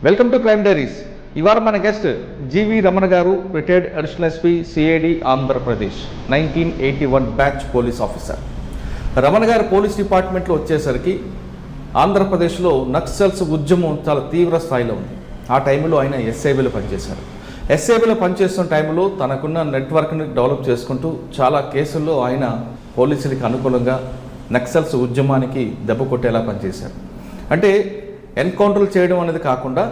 Welcome to crime diaries. ఇవాళ మన guest జీవి రమణ గారు, retired additional SP CID Andhra Pradesh, 1981 batch police officer. Ramana గారు పోలీస్ డిపార్ట్మెంట్లో వచ్చేసరికి ఆంధ్రప్రదేశ్లో నక్సల్స్ ఉద్యమం చాలా తీవ్ర స్థాయిలో ఉంది. ఆ టైంలో ఆయన ఎస్ఐబీలో పనిచేశారు. ఎస్ఐబీలో పనిచేస్తున్న టైంలో తనకున్న నెట్వర్క్ని డెవలప్ చేసుకుంటూ చాలా కేసుల్లో ఆయన పోలీసులకి అనుకూలంగా నక్సల్స్ ఉద్యమానికి దెబ్బ కొట్టేలా పనిచేశారు. అంటే ఎన్కౌంటర్లు చేయడం అనేది కాకుండా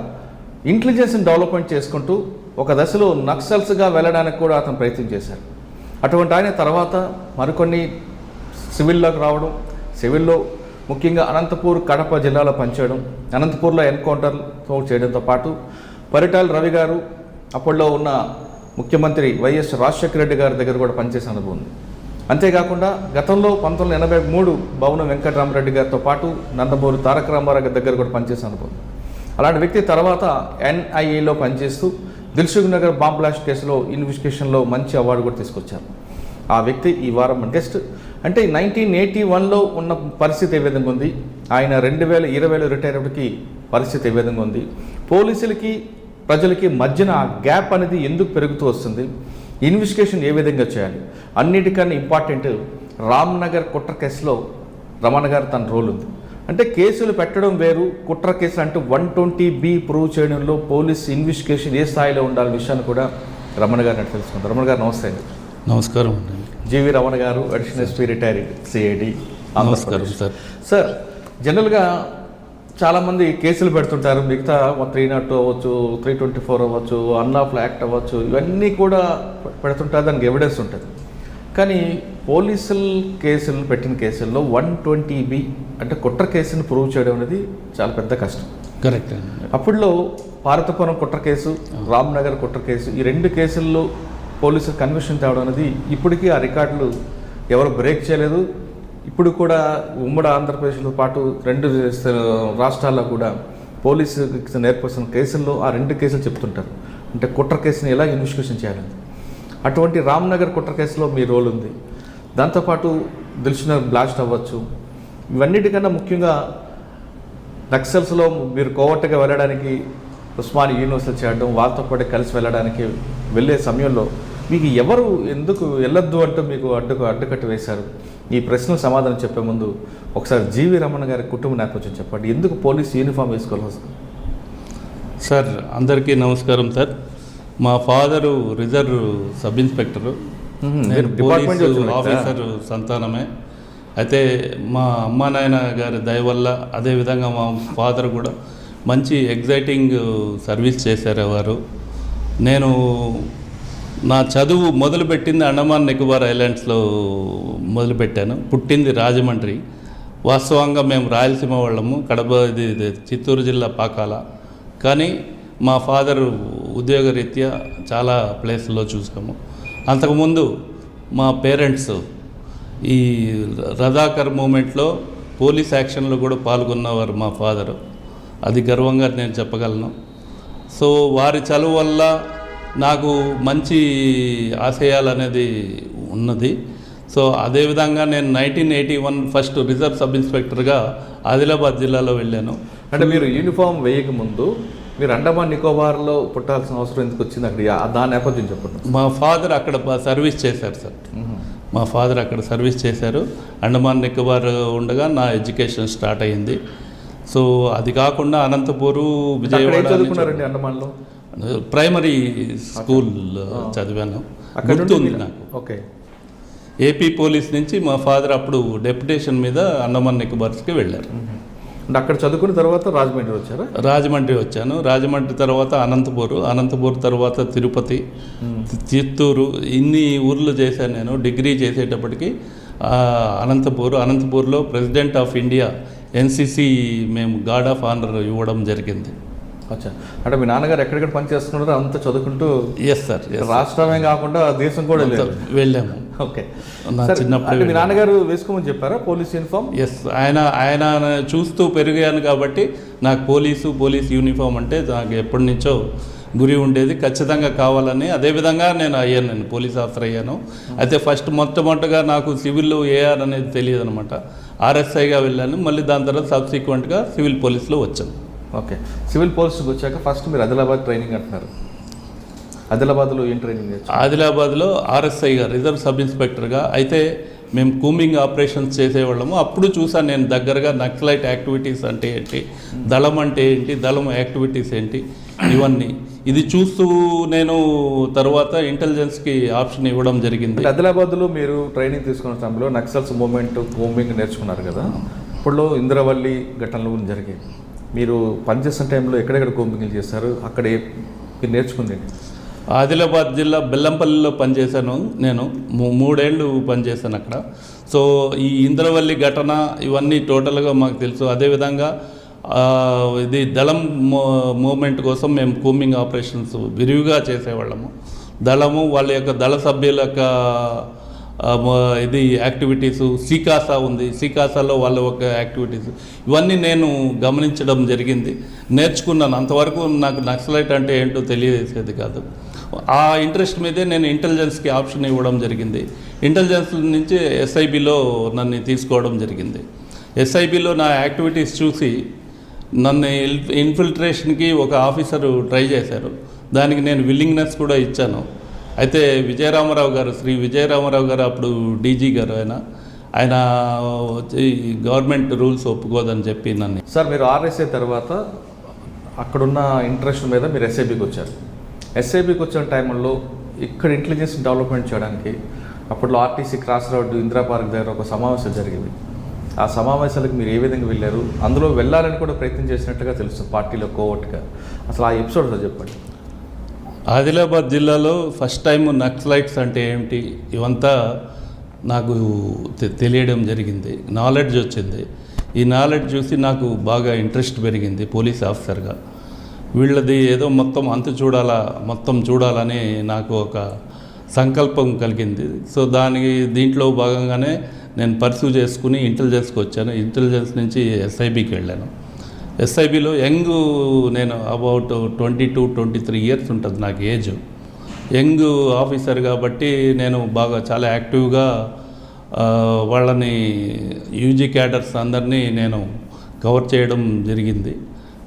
ఇంటెలిజెన్స్ని డెవలప్మెంట్ చేసుకుంటూ ఒక దశలో నక్సల్స్గా వెళ్ళడానికి కూడా అతను ప్రయత్నం చేశారు. అటువంటి ఆయన తర్వాత మరికొన్ని సివిల్లోకి రావడం, సివిల్లో ముఖ్యంగా అనంతపూర్, కడప జిల్లాలో పనిచేయడం, అనంతపూర్లో ఎన్కౌంటర్తో చేయడంతో పాటు పరిటాల రవి గారు, అప్పట్లో ఉన్న ముఖ్యమంత్రి వైఎస్ రాజశేఖర రెడ్డి గారి దగ్గర కూడా పనిచేసే అనుభవం ఉంది. అంతేకాకుండా గతంలో 1983 భవనం వెంకటరామరెడ్డి గారితో పాటు నందమూరి తారక రామారావు గారి దగ్గర కూడా పనిచేసే అనుభవం. అలాంటి వ్యక్తి తర్వాత ఎన్ఐఏలో పనిచేస్తూ దిల్సుఖ్ నగర్ బాంబ్ బ్లాస్ట్ కేసులో ఇన్వెస్టిగేషన్లో మంచి అవార్డు కూడా తీసుకొచ్చారు. ఆ వ్యక్తి ఈ వారం గెస్ట్. అంటే 1981లో ఉన్న పరిస్థితి ఏ విధంగా ఉంది, ఆయన 2020లో రిటైర్ అవ్వడానికి పరిస్థితి ఏ విధంగా ఉంది, పోలీసులకి ప్రజలకి మధ్యన ఆ గ్యాప్ అనేది ఎందుకు పెరుగుతూ వస్తుంది, ఇన్వెస్టిగేషన్ ఏ విధంగా చేయాలి, అన్నిటికన్నా ఇంపార్టెంట్ రామ్నగర్ కుట్ర కేసులో రమణ గారు తన రోల్ ఉంది. అంటే కేసులు పెట్టడం వేరు, కుట్ర కేసులు అంటూ 120B ప్రూవ్ చేయడంలో పోలీస్ ఇన్వెస్టిగేషన్ ఏ స్థాయిలో ఉండాలి విషయాన్ని కూడా రమణ గారిని తెలుసుకుంటారు. రమణ గారు నమస్తే అండి. నమస్కారం అండి. జీవి రమణ గారు, అడిషనల్ ఎస్పీ, రిటైర్డ్ సిఐడి. నమస్కారం సార్. సార్, జనరల్గా చాలామంది కేసులు పెడుతుంటారు, మిగతా 302 అవ్వచ్చు, 324 అవ్వచ్చు, అన్లాఫుల్ యాక్ట్ అవ్వచ్చు, ఇవన్నీ కూడా పెడుతుంటారు, దానికి ఎవిడెన్స్ ఉంటుంది. కానీ పోలీసులు కేసులు పెట్టిన కేసుల్లో 120B అంటే కుట్ర కేసుని ప్రూవ్ చేయడం అనేది చాలా పెద్ద కష్టం. కరెక్ట్ అండి. అప్పుడులో పార్వతపురం కుట్ర కేసు, రామ్నగర్ కుట్ర కేసు, ఈ రెండు కేసుల్లో పోలీసులు కన్విక్షన్ తేవడం అనేది ఇప్పటికీ ఆ రికార్డులు ఎవరు బ్రేక్ చేయలేదు. ఇప్పుడు కూడా ఉమ్మడి ఆంధ్రప్రదేశ్తో పాటు 2 రాష్ట్రాల్లో కూడా పోలీసు నేర్పిస్తున్న కేసుల్లో ఆ 2 కేసులు చెప్తుంటారు. అంటే కుట్ర కేసుని ఎలా ఇన్వెస్టిగేషన్ చేయాలని. అటువంటి రామ్నగర్ కుట్ర కేసులో మీ రోల్ ఉంది. దాంతోపాటు దిల్సుఖ్ నగర్ బ్లాస్ట్ అవ్వచ్చు, ఇవన్నిటికన్నా ముఖ్యంగా నక్సల్స్లో మీరు కోవర్ట్గా వెళ్ళడానికి ఉస్మానియా యూనివర్సిటీ చేయడం, వాళ్ళతో పాటు కలిసి వెళ్ళడానికి వెళ్ళే సమయంలో మీకు ఎవరు ఎందుకు వెళ్ళొద్దు అంటూ మీకు అడ్డుకట్టు వేశారు? ఈ ప్రశ్నకు సమాధానం చెప్పే ముందు ఒకసారి జీవి రమణ గారి కుటుంబ నేపథ్యం చెప్పండి. ఎందుకు పోలీస్ యూనిఫామ్ వేసుకోవాల్సి వస్తుంది? సార్, అందరికీ నమస్కారం సార్. మా ఫాదరు రిజర్వ్ సబ్ ఇన్స్పెక్టరు, నేను పోలీసు ఆఫీసర్ సంతానమే. అయితే మా అమ్మా నాయన గారి దయ వల్ల, అదేవిధంగా మా ఫాదర్ కూడా మంచి ఎగ్జైటింగ్ సర్వీస్ చేశారు. నేను నా చదువు మొదలుపెట్టింది అండమాన్ నికోబార్ ఐలాండ్స్లో మొదలుపెట్టాను. పుట్టింది రాజమండ్రి. వాస్తవంగా మేము రాయలసీమ వాళ్ళము, కడప ఇది చిత్తూరు జిల్లా పాకాల. కానీ మా ఫాదర్ ఉద్యోగరీత్యా చాలా ప్లేస్లో చూసాము. అంతకుముందు మా పేరెంట్స్ ఈ రజాకర్ మూమెంట్లో పోలీస్ యాక్షన్లో కూడా పాల్గొన్నవారు మా ఫాదరు. అది గర్వంగా నేను చెప్పగలను. సో వారి చదువు వల్ల నాకు మంచి ఆశయాలు అనేది ఉన్నది. సో అదేవిధంగా నేను 1981 ఫస్ట్ రిజర్వ్ సబ్ ఇన్స్పెక్టర్గా ఆదిలాబాద్ జిల్లాలో వెళ్ళాను. అంటే మీరు యూనిఫామ్ వేయకముందు మీరు అండమాన్ నికోబార్లో పుట్టాల్సిన అవసరం ఎందుకు వచ్చింది? అక్కడ దాని నేపథ్యం చెప్పండి. మా ఫాదర్ అక్కడ సర్వీస్ చేశారు సార్. మా ఫాదర్ అక్కడ సర్వీస్ చేశారు. అండమాన్ నికోబార్ ఉండగా నా ఎడ్యుకేషన్ స్టార్ట్ అయ్యింది. సో అది కాకుండా అనంతపూరు, విజయవాడ చదువుకున్నారండి. అండమాన్లో ప్రైమరీ స్కూల్ చదివాను, గుర్తుంది నాకు. ఓకే. ఏపీ పోలీస్ నుంచి మా ఫాదర్ అప్పుడు డెప్యుటేషన్ మీద అండమాన్ నికోబార్స్కి వెళ్ళారు. అంటే అక్కడ చదువుకున్న తర్వాత రాజమండ్రి వచ్చారా? రాజమండ్రి వచ్చాను. రాజమండ్రి తర్వాత అనంతపూర్ తర్వాత తిరుపతి, చిత్తూరు, ఇన్ని ఊర్లు చేశాను నేను. డిగ్రీ చేసేటప్పటికి అనంతపూర్లో ప్రెసిడెంట్ ఆఫ్ ఇండియా NCC మేము గార్డ్ ఆఫ్ ఆనర్ ఇవ్వడం జరిగింది. అచ్చా. అంటే మీ నాన్నగారు ఎక్కడెక్కడ పని చేస్తున్నారో అంత చదువుకుంటూ? Yes sir. రాష్ట్రమే కాకుండా దేశం కూడా వెళ్ళాము. ఓకే. చిన్నప్పుడు మీ నాన్నగారు వేసుకోమని చెప్పారా పోలీస్ యూనిఫామ్? ఎస్. ఆయన చూస్తూ పెరిగాను కాబట్టి నాకు పోలీస్ యూనిఫామ్ అంటే నాకు ఎప్పటి నుంచో గురి ఉండేది, ఖచ్చితంగా కావాలని. అదేవిధంగా నేను పోలీస్ ఆఫీసర్ అయ్యాను. అయితే మొట్టమొదటిగా నాకు సివిల్లో AR అనేది తెలియదు అనమాట. RSIగా వెళ్ళాను. మళ్ళీ దాని తర్వాత సబ్సిక్వెంట్గా సివిల్ పోలీస్లో వచ్చాను. ఓకే, సివిల్ పోలీసుకి వచ్చాక ఫస్ట్ మీరు ఆదిలాబాద్ ట్రైనింగ్ అంటున్నారు. ఆదిలాబాద్లో ఏం ట్రైనింగ్ చేస్తారు? ఆదిలాబాద్లో ఆర్ఎస్ఐగా రిజర్వ్ సబ్ ఇన్స్పెక్టర్గా అయితే మేము కూంబింగ్ ఆపరేషన్స్ చేసేవాళ్ళము. అప్పుడు చూసాను నేను దగ్గరగా నక్సలైట్ యాక్టివిటీస్ అంటే ఏంటి, దళం అంటే ఏంటి, దళం యాక్టివిటీస్ ఏంటి, ఇవన్నీ ఇది చూస్తూ నేను తర్వాత ఇంటెలిజెన్స్కి ఆప్షన్ ఇవ్వడం జరిగింది. ఆదిలాబాద్లో మీరు ట్రైనింగ్ తీసుకున్న సమయంలో నక్సల్స్ మూవ్మెంట్ కూంబింగ్ నేర్చుకున్నారు కదా, ఇప్పుడు ఇంద్రవల్లి ఘటనలు జరిగాయి. మీరు పనిచేసిన టైంలో ఎక్కడెక్కడ కూంబింగ్లు చేస్తారు, అక్కడ మీరు నేర్చుకుంది? ఆదిలాబాద్ జిల్లా బెల్లంపల్లిలో పనిచేశాను నేను, 3 ఏళ్ళు పనిచేశాను అక్కడ. సో ఈ ఇంద్రవల్లి ఘటన ఇవన్నీ టోటల్గా మాకు తెలుసు. అదేవిధంగా ఇది దళం మూమెంట్ కోసం మేము కూంబింగ్ ఆపరేషన్స్ విరివిగా చేసేవాళ్ళము. దళము వాళ్ళ యొక్క దళ సభ్యుల యొక్క ఇది యాక్టివిటీసు, సీకాసా ఉంది, సీకాసాలో వాళ్ళ ఒక యాక్టివిటీస్, ఇవన్నీ నేను గమనించడం జరిగింది, నేర్చుకున్నాను. అంతవరకు నాకు నక్సలైట్ అంటే ఏంటో తెలియజేసేది కాదు. ఆ ఇంట్రెస్ట్ మీదే నేను ఇంటెలిజెన్స్కి ఆప్షన్ ఇవ్వడం జరిగింది. ఇంటెలిజెన్స్ నుంచి ఎస్ఐబిలో నన్ను తీసుకోవడం జరిగింది. ఎస్ఐబిలో నా యాక్టివిటీస్ చూసి నన్ను ఇన్ఫిల్ట్రేషన్కి ఒక ఆఫీసరు ట్రై చేశారు. దానికి నేను విల్లింగ్నెస్ కూడా ఇచ్చాను. అయితే విజయరామారావు గారు, శ్రీ విజయరామారావు గారు, అప్పుడు డీజీ గారు, ఆయన వచ్చి గవర్నమెంట్ రూల్స్ ఒప్పుకోదని చెప్పి నన్ను. సార్, మీరు ఆర్ఎస్ఐ తర్వాత అక్కడున్న ఇంట్రెస్ట్ మీద మీరు ఎస్ఐబికి వచ్చారు. ఎస్ఐబికి వచ్చిన టైంలో ఇక్కడ ఇంటెలిజెన్స్ డెవలప్మెంట్ చేయడానికి అప్పట్లో RTC cross road Indira park దగ్గర ఒక సమావేశం జరిగింది. ఆ సమావేశాలకు మీరు ఏ విధంగా వెళ్ళారు, అందులో వెళ్ళాలని కూడా ప్రయత్నం చేసినట్టుగా తెలుస్తుంది పార్టీలో కోవట్గా. అసలు ఆ ఎపిసోడ్ చెప్పండి. ఆదిలాబాద్ జిల్లాలో ఫస్ట్ టైం నక్సలైట్స్ అంటే ఏమిటి ఇవంతా నాకు తెలియడం జరిగింది, నాలెడ్జ్ వచ్చింది. ఈ నాలెడ్జ్ చూసి నాకు బాగా ఇంట్రెస్ట్ పెరిగింది పోలీస్ ఆఫీసర్గా. వీళ్ళది ఏదో మొత్తం మొత్తం చూడాలని నాకు ఒక సంకల్పం కలిగింది. సో దీంట్లో భాగంగానే నేను పర్సూ చేసుకుని ఇంటెలిజెన్స్కి వచ్చాను. ఇంటెలిజెన్స్ నుంచి ఎస్ఐబికి వెళ్ళాను. ఎస్ఐబిలో నేను అబౌట్ 22-23 ఇయర్స్ ఉంటుంది నాకు ఏజ్. యంగ్ ఆఫీసర్ కాబట్టి నేను బాగా చాలా యాక్టివ్గా వాళ్ళని యూజీ క్యాడర్స్ అందరినీ నేను కవర్ చేయడం జరిగింది.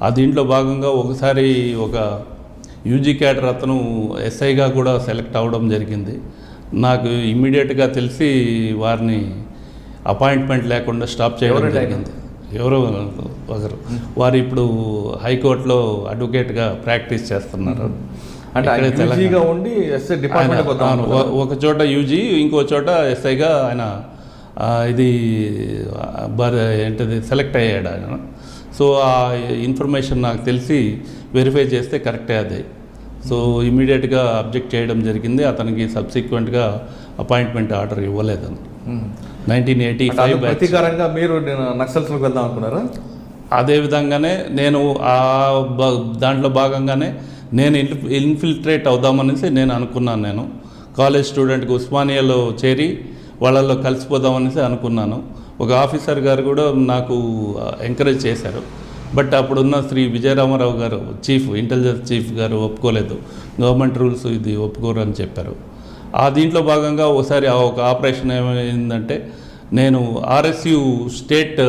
ఆ దీంట్లో భాగంగా ఒకసారి ఒక యూజీ క్యాడర్ అతను ఎస్ఐగా కూడా సెలెక్ట్ అవ్వడం జరిగింది. నాకు ఇమ్మీడియట్గా తెలిసి వారిని అపాయింట్మెంట్ లేకుండా స్టాప్ చేయడం జరిగింది. ఎవరో ఒకరు, వారు ఇప్పుడు హైకోర్టులో అడ్వకేట్గా ప్రాక్టీస్ చేస్తున్నారు. ఒక చోట యూజీ, ఇంకో చోట ఎస్ఐగా ఆయన ఏంటది సెలెక్ట్ అయ్యాడు ఆయన. సో ఆ ఇన్ఫర్మేషన్ నాకు తెలిసి వెరిఫై చేస్తే కరెక్టే అది. సో ఇమీడియట్గా అబ్జెక్ట్ చేయడం జరిగింది. అతనికి సబ్సిక్వెంట్గా అపాయింట్మెంట్ ఆర్డర్ ఇవ్వలేదని. 1985 ప్రతీకారంగా మీరు నక్సల్స్లోకి వెళ్దాం అనుకున్నారా? అదేవిధంగానే నేను దాంట్లో భాగంగానే నేను ఇన్ఫిల్ట్రేట్ అవుదామనేసి నేను అనుకున్నాను. నేను కాలేజ్ స్టూడెంట్కి ఉస్మానియాలో చేరి వాళ్ళల్లో కలిసిపోదామనేసి అనుకున్నాను. ఒక ఆఫీసర్ గారు కూడా నాకు ఎంకరేజ్ చేశారు. బట్ అప్పుడున్న శ్రీ విజయరామారావు గారు, ఇంటెలిజెన్స్ చీఫ్ గారు ఒప్పుకోలేదు. గవర్నమెంట్ రూల్స్ ఇది ఒప్పుకోరు అని చెప్పారు. ఆ దీంట్లో భాగంగా ఒకసారి ఒక ఆపరేషన్ ఏమైందంటే, నేను ఆర్ఎస్యు స్టేట్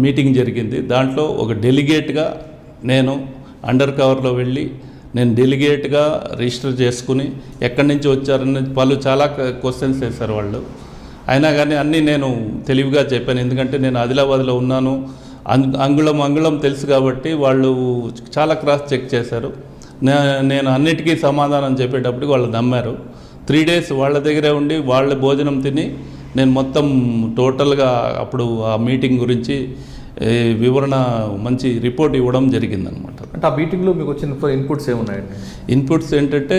మీటింగ్ జరిగింది. దాంట్లో ఒక డెలిగేట్గా నేను అండర్ కవర్లో వెళ్ళి నేను డెలిగేట్గా రిజిస్టర్ చేసుకుని ఎక్కడి నుంచి వచ్చారని చాలా క్వశ్చన్స్ వేశారు వాళ్ళు. అయినా కానీ అన్నీ నేను తెలివిగా చెప్పాను. ఎందుకంటే నేను ఆదిలాబాద్లో ఉన్నాను, అంగుళం తెలుసు కాబట్టి వాళ్ళు చాలా క్రాస్ చెక్ చేశారు. నేను అన్నిటికీ సమాధానం చెప్పేటప్పటికి వాళ్ళు నమ్మారు. 3 days వాళ్ళ దగ్గరే ఉండి వాళ్ళ భోజనం తిని నేను మొత్తం టోటల్గా అప్పుడు ఆ మీటింగ్ గురించి వివరణ మంచి రిపోర్ట్ ఇవ్వడం జరిగిందనమాట. అంటే ఆ మీటింగ్లో మీకు వచ్చిన ఇన్పుట్స్ ఏమున్నాయండి? ఇన్పుట్స్ ఏంటంటే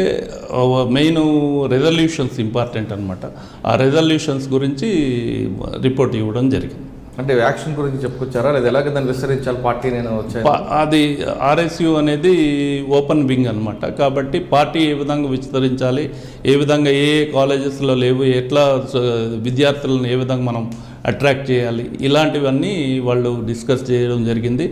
మెయిన్ రెజల్యూషన్స్ ఇంపార్టెంట్ అనమాట. ఆ రెజల్యూషన్స్ గురించి రిపోర్ట్ ఇవ్వడం జరిగింది. అంటే యాక్షన్ గురించి చెప్పుకొచ్చారా, లేదా ఎలాగ దాన్ని విస్తరించాలి పార్టీ? నేను అది ఆర్ఎస్యు అనేది ఓపెన్ వింగ్ అనమాట. కాబట్టి పార్టీ ఏ విధంగా విస్తరించాలి, ఏ విధంగా ఏ కాలేజెస్లో లేవు, ఎట్లా విద్యార్థులను ఏ విధంగా మనం అట్రాక్ట్ చేయాలి, ఇలాంటివన్నీ వాళ్ళు డిస్కస్ చేయడం జరిగింది.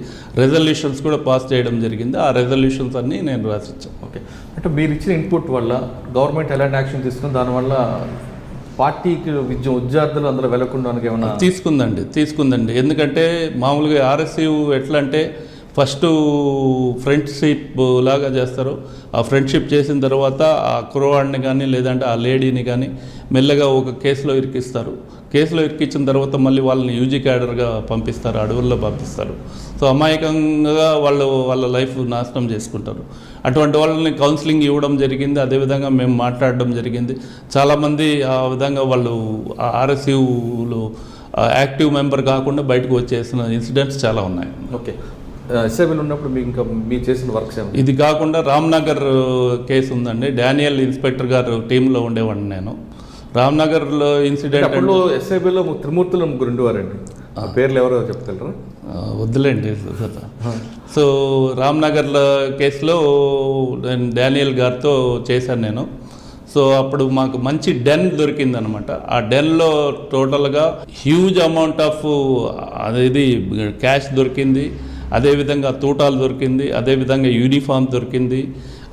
రెజల్యూషన్స్ కూడా పాస్ చేయడం జరిగింది. ఆ రెజల్యూషన్స్ అన్నీ నేను రాసిచ్చాను. ఓకే, అంటే మీరు ఇచ్చిన ఇన్పుట్ వల్ల గవర్నమెంట్ ఎలాంటి యాక్షన్ తీసుకుని దానివల్ల పార్టీకి విద్యార్థులు అందులో వెళ్లకుండా ఏమన్నా తీసుకుందండి. ఎందుకంటే మామూలుగా ఆర్ఎస్యు ఎట్లా అంటే ఫస్ట్ ఫ్రెండ్షిప్ లాగా చేస్తారు. ఆ ఫ్రెండ్షిప్ చేసిన తర్వాత ఆ కుర్రవాడిని కానీ లేదంటే ఆ లేడీని కానీ మెల్లగా ఒక కేసులో ఇరికిస్తారు. కేసులో ఇరికించిన తర్వాత మళ్ళీ వాళ్ళని యూజీ క్యాడర్గా పంపిస్తారు, అడవుల్లో పంపిస్తారు. సో అమాయకంగా వాళ్ళ లైఫ్ నాశనం చేసుకుంటారు. అటువంటి వాళ్ళని కౌన్సిలింగ్ ఇవ్వడం జరిగింది. అదేవిధంగా మేము మాట్లాడడం జరిగింది. చాలామంది ఆ విధంగా వాళ్ళు ఆర్ఎస్యూలో యాక్టివ్ మెంబర్ కాకుండా బయటకు వచ్చేసిన ఇన్సిడెంట్స్ చాలా ఉన్నాయి. ఓకే, ఎస్ఐబిలో ఉన్నప్పుడు మీకు ఇంకా మీరు చేసిన వర్క్స్ ఏమి? ఇది కాకుండా రామ్నగర్ కేసు ఉందండి. డానియల్ ఇన్స్పెక్టర్ గారు టీంలో ఉండేవాడిని నేను. రామ్నగర్లో ఇన్సిడెంట్ అప్పుడు ఎస్ఐబిలో త్రిమూర్తులు ముగ్గురు ఉండేవారండి. ఆ పేర్లు ఎవరో చెప్తారా? వద్దులేండి. సో రామ్నగర్లో కేసులో నేను డానియల్ గారితో చేశాను నేను. సో అప్పుడు మాకు మంచి డెన్ దొరికిందనమాట. ఆ డెన్లో టోటల్గా హ్యూజ్ అమౌంట్ ఆఫ్ అది క్యాష్ దొరికింది. అదేవిధంగా తూటాలు దొరికింది. అదేవిధంగా యూనిఫామ్ దొరికింది.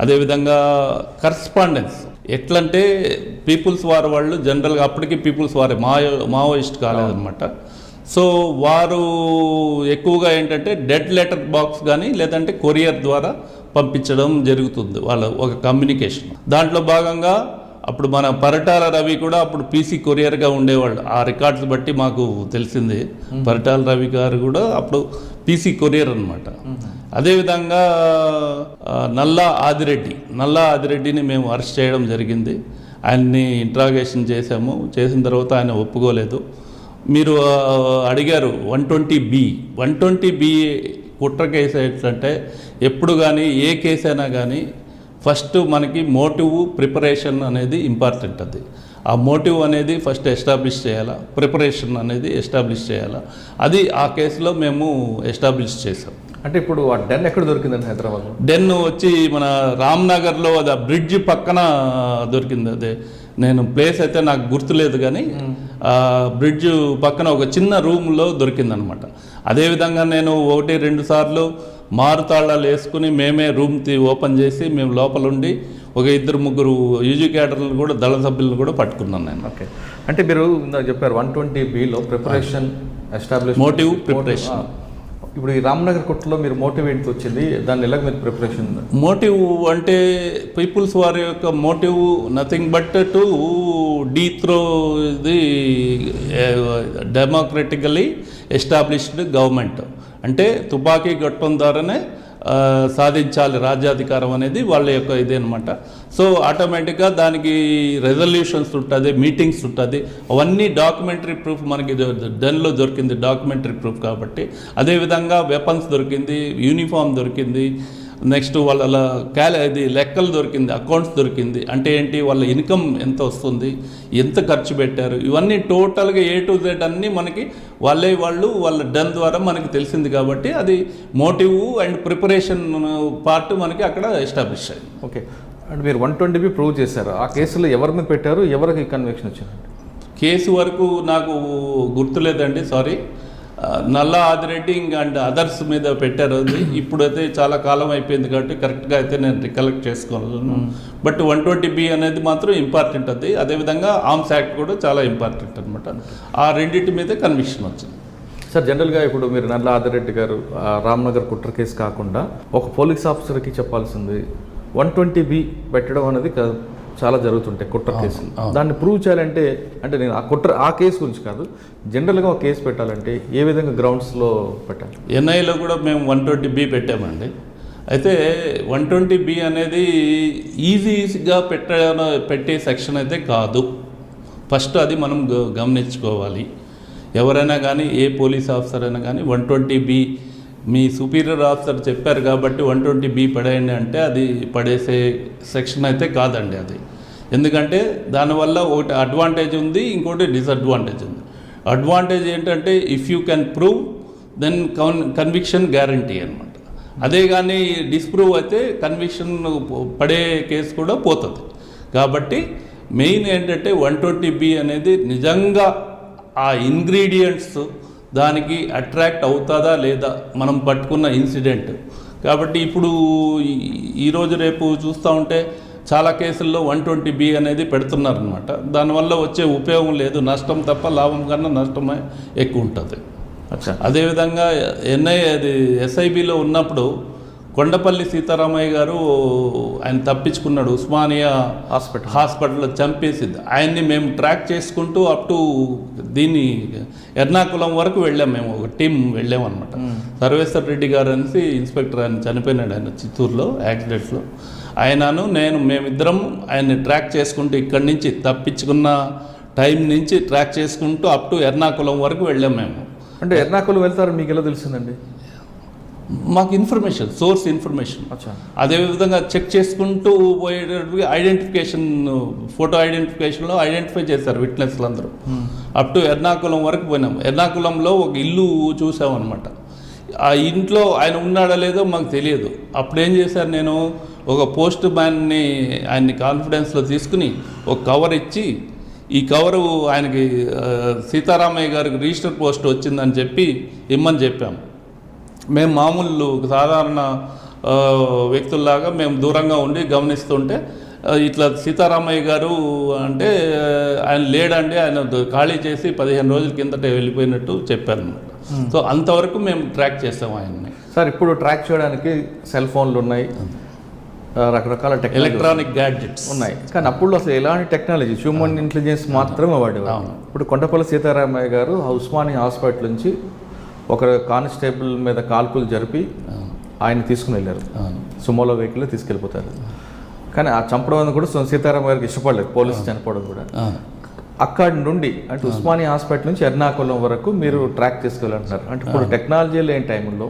అదేవిధంగా కరస్పాండెన్స్ ఎట్లంటే పీపుల్స్ వార్ వాళ్ళు జనరల్గా అప్పటికి పీపుల్స్ వారే మావోయిస్ట్ కాలేదన్నమాట. సో వారు ఎక్కువగా ఏంటంటే డెడ్ లెటర్ బాక్స్ కానీ లేదంటే కొరియర్ ద్వారా పంపించడం జరుగుతుంది వాళ్ళ ఒక కమ్యూనికేషన్. దాంట్లో భాగంగా అప్పుడు మన పరిటాల రవి కూడా అప్పుడు పీసీ కొరియర్గా ఉండేవాళ్ళు. ఆ రికార్డ్స్ బట్టి మాకు తెలిసింది. పరిటాల రవి గారు కూడా అప్పుడు పీసీ కొరియర్ అనమాట. అదేవిధంగా నల్లా ఆదిరెడ్డిని మేము అరెస్ట్ చేయడం జరిగింది. ఆయన్ని ఇంట్రాగేషన్ చేశాము. చేసిన తర్వాత ఆయన ఒప్పుకోలేదు. మీరు అడిగారు 120B కుట్ర కేసు ఎట్లంటే ఎప్పుడు కానీ ఏ కేసు అయినా కానీ ఫస్ట్ మనకి మోటివ్ ప్రిపరేషన్ అనేది ఇంపార్టెంట్. ఆ మోటివ్ అనేది ఫస్ట్ ఎస్టాబ్లిష్ చేయాలా, ప్రిపరేషన్ అనేది ఎస్టాబ్లిష్ చేయాలా. అది ఆ కేసులో మేము ఎస్టాబ్లిష్ చేసాం. అంటే ఇప్పుడు ఆ డెన్ ఎక్కడ దొరికిందండి హైదరాబాద్? డెన్ వచ్చి మన రామ్నగర్లో అది ఆ బ్రిడ్జ్ పక్కన దొరికింది. అదే నేను ప్లేస్ అయితే నాకు గుర్తులేదు కానీ ఆ బ్రిడ్జ్ పక్కన ఒక చిన్న రూమ్లో దొరికిందనమాట. అదేవిధంగా నేను 1-2 సార్లు మారుతాళాలు వేసుకుని మేమే రూమ్ ఓపెన్ చేసి మేము లోపల ఉండి ఒక 2-3 యూజీ క్యాడర్లు కూడా దళ సభ్యులను కూడా పట్టుకున్నాను నేను. ఓకే, అంటే మీరు ఇందాక చెప్పారు 120Bలో ప్రిపరేషన్ ఎస్టాబ్లిష్ మోటివ్ ప్రిపరేషన్. ఇప్పుడు ఈ రామ్నగర్ కుట్రలో మీరు మోటివ్ ఏంటి వచ్చింది? దాన్ని ఎలా మీరు ప్రిపరేషన్? మోటివ్ అంటే పీపుల్స్ వారి యొక్క motive nothing but to dethrone the democratically established government. అంటే తుపాకీ గట్టం ద్వారానే సాధించాలి రాజ్యాధికారం అనేది వాళ్ళ యొక్క ఇదే అనమాట. సో ఆటోమేటిక్గా దానికి రెజల్యూషన్స్ ఉంటుంది, మీటింగ్స్ ఉంటుంది. అవన్నీ డాక్యుమెంటరీ ప్రూఫ్ మనకి డెన్లో దొరికింది, డాక్యుమెంటరీ ప్రూఫ్ కాబట్టి. అదేవిధంగా వెపన్స్ దొరికింది, యూనిఫామ్ దొరికింది, నెక్స్ట్ వాళ్ళ ఇది లెక్కలు దొరికింది, అకౌంట్స్ దొరికింది. అంటే ఏంటి, వాళ్ళ ఇన్కమ్ ఎంత వస్తుంది, ఎంత ఖర్చు పెట్టారు, ఇవన్నీ టోటల్గా A to Z అన్నీ మనకి వాళ్ళ డన్ ద్వారా మనకి తెలిసింది. కాబట్టి అది మోటివ్ అండ్ ప్రిపరేషన్ పార్ట్ మనకి అక్కడ ఎస్టాబ్లిష్ అయింది. ఓకే, అంటే మీరు 120B ప్రూవ్ చేశారు. ఆ కేసులో ఎవరి మీద పెట్టారు, ఎవరికి కన్విక్షన్ వచ్చింది? కేసు వరకు నాకు గుర్తులేదండి, సారీ. నల్లా ఆదిరెడ్డి అండ్ అదర్స్ మీద పెట్టారు. అది ఇప్పుడైతే చాలా కాలం అయిపోయింది కాబట్టి కరెక్ట్గా అయితే నేను రికలెక్ట్ చేసుకోగలను. బట్ 120B అనేది మాత్రం ఇంపార్టెంట్. అది అదేవిధంగా ఆర్మ్స్ యాక్ట్ కూడా చాలా ఇంపార్టెంట్ అనమాట. ఆ రెండింటి మీద కన్విక్షన్ వచ్చింది. సార్, జనరల్గా ఇప్పుడు మీరు నల్లా ఆదిరెడ్డి గారు రామ్నగర్ కుట్ర కేసు కాకుండా ఒక పోలీస్ ఆఫీసర్కి చెప్పాల్సింది 120B పెట్టడం అనేది చాలా జరుగుతుంటాయి కుట్ర కేసులు. దాన్ని ప్రూవ్ చేయాలంటే, అంటే నేను ఆ కేసు గురించి కాదు, జనరల్గా ఒక కేసు పెట్టాలంటే ఏ విధంగా గ్రౌండ్స్లో పెట్టాలి? ఎన్ఐలో కూడా మేము 120B పెట్టామండి. అయితే 120B అనేది ఈజీగా పెట్టే సెక్షన్ అయితే కాదు. ఫస్ట్ అది మనం గమనించుకోవాలి. ఎవరైనా కానీ, ఏ పోలీస్ ఆఫీసర్ అయినా కానీ 120B మీ సుపీరియర్ ఆఫీసర్ చెప్పారు కాబట్టి 120B పడేయండి అంటే అది పడేసే సెక్షన్ అయితే కాదండి అది. ఎందుకంటే దానివల్ల ఒకటి అడ్వాంటేజ్ ఉంది, ఇంకోటి డిసడ్వాంటేజ్ ఉంది. అడ్వాంటేజ్ ఏంటంటే if you can prove then conviction guarantee అనమాట. అదే కానీ డిస్ప్రూవ్ అయితే కన్విక్షన్ పడే కేసు కూడా పోతుంది. కాబట్టి మెయిన్ ఏంటంటే 120B అనేది నిజంగా ఆ ఇంగ్రీడియంట్స్ దానికి అట్రాక్ట్ అవుతుందా లేదా మనం పట్టుకున్న ఇన్సిడెంట్. కాబట్టి ఇప్పుడు ఈరోజు రేపు చూస్తూ ఉంటే చాలా కేసుల్లో 120B అనేది పెడుతున్నారనమాట. దానివల్ల వచ్చే ఉపయోగం లేదు, నష్టం తప్ప లాభం కన్నా నష్టమే ఎక్కువ ఉంటుంది. అచ్చా. అదేవిధంగా అది ఎస్ఐబిలో ఉన్నప్పుడు కొండపల్లి సీతారామయ్య గారు ఆయన తప్పించుకున్నాడు, ఉస్మానియా హాస్పిటల్లో చంపేసింది ఆయన్ని. మేము ట్రాక్ చేసుకుంటూ అప్ టు దీన్ని ఎర్నాకుళం వరకు వెళ్ళాం, మేము ఒక టీం వెళ్ళామన్నమాట. సర్వేశ్వర్ రెడ్డి గారు అనేసి ఇన్స్పెక్టర్, ఆయన చనిపోయినాడు, ఆయన చిత్తూరులో యాక్సిడెంట్స్లో. ఆయనను మేమిద్దరం ఆయన్ని ట్రాక్ చేసుకుంటూ ఇక్కడి నుంచి తప్పించుకున్న టైం నుంచి ట్రాక్ చేసుకుంటూ అప్ టు ఎర్నాకుళం వరకు వెళ్ళాం మేము. అంటే ఎర్నాకుళం వెళ్తారు మీకు ఎలా తెలిసిందండి? మాకు ఇన్ఫర్మేషన్, సోర్స్ ఇన్ఫర్మేషన్. అదేవిధంగా చెక్ చేసుకుంటూ పోయేటప్పుడు ఐడెంటిఫికేషన్, ఫోటో ఐడెంటిఫికేషన్లో ఐడెంటిఫై చేశారు విట్నెస్లు అందరూ. అప్ టు ఎర్నాకుళం వరకు పోయినాం. ఎర్నాకుళంలో ఒక ఇల్లు చూసామన్నమాట. ఆ ఇంట్లో ఆయన ఉన్నాడో లేదో మాకు తెలియదు. అప్పుడు ఏం చేశారు, నేను ఒక పోస్ట్ మ్యాన్ని ఆయన్ని కాన్ఫిడెన్స్లో తీసుకుని ఒక కవర్ ఇచ్చి, ఈ కవరు ఆయనకి సీతారామయ్య గారికి రిజిస్టర్ పోస్ట్ వచ్చిందని చెప్పి ఇమ్మని చెప్పాము. మేము మామూలు సాధారణ వ్యక్తుల్లాగా మేము దూరంగా ఉండి గమనిస్తుంటే ఇట్లా సీతారామయ్య గారు అంటే ఆయన లేడండి, ఆయన ఖాళీ చేసి 15 రోజుల కిందట వెళ్ళిపోయినట్టు చెప్పారు అనమాట. సో అంతవరకు మేము ట్రాక్ చేస్తాం ఆయన్ని. సార్, ఇప్పుడు ట్రాక్ చేయడానికి సెల్ ఫోన్లు ఉన్నాయి, రకరకాల ఎలక్ట్రానిక్ గ్యాడ్జెట్స్ ఉన్నాయి. కానీ అప్పుడు అసలు ఎలాంటి టెక్నాలజీ, హ్యూమన్ ఇంటెలిజెన్స్ మాత్రమే వాడేవారు. ఇప్పుడు కొండపల్లి సీతారామయ్య గారు ఉస్మానియా హాస్పిటల్ నుంచి ఒక కానిస్టేబుల్ మీద కాల్పులు జరిపి ఆయన తీసుకుని వెళ్ళారు, సుమోలో వెహికల్లో తీసుకెళ్ళిపోతారు. కానీ ఆ చంపడం అనేది కూడా సీతారామయ్య గారికి ఇష్టపడలేదు, పోలీసు చనిపోవడం కూడా. అక్కడి నుండి అంటే ఉస్మానియా హాస్పిటల్ నుంచి ఎర్నాకుళం వరకు మీరు ట్రాక్ చేసుకెళ్ళంటున్నారు. అంటే ఇప్పుడు టెక్నాలజీ లేని టైంలో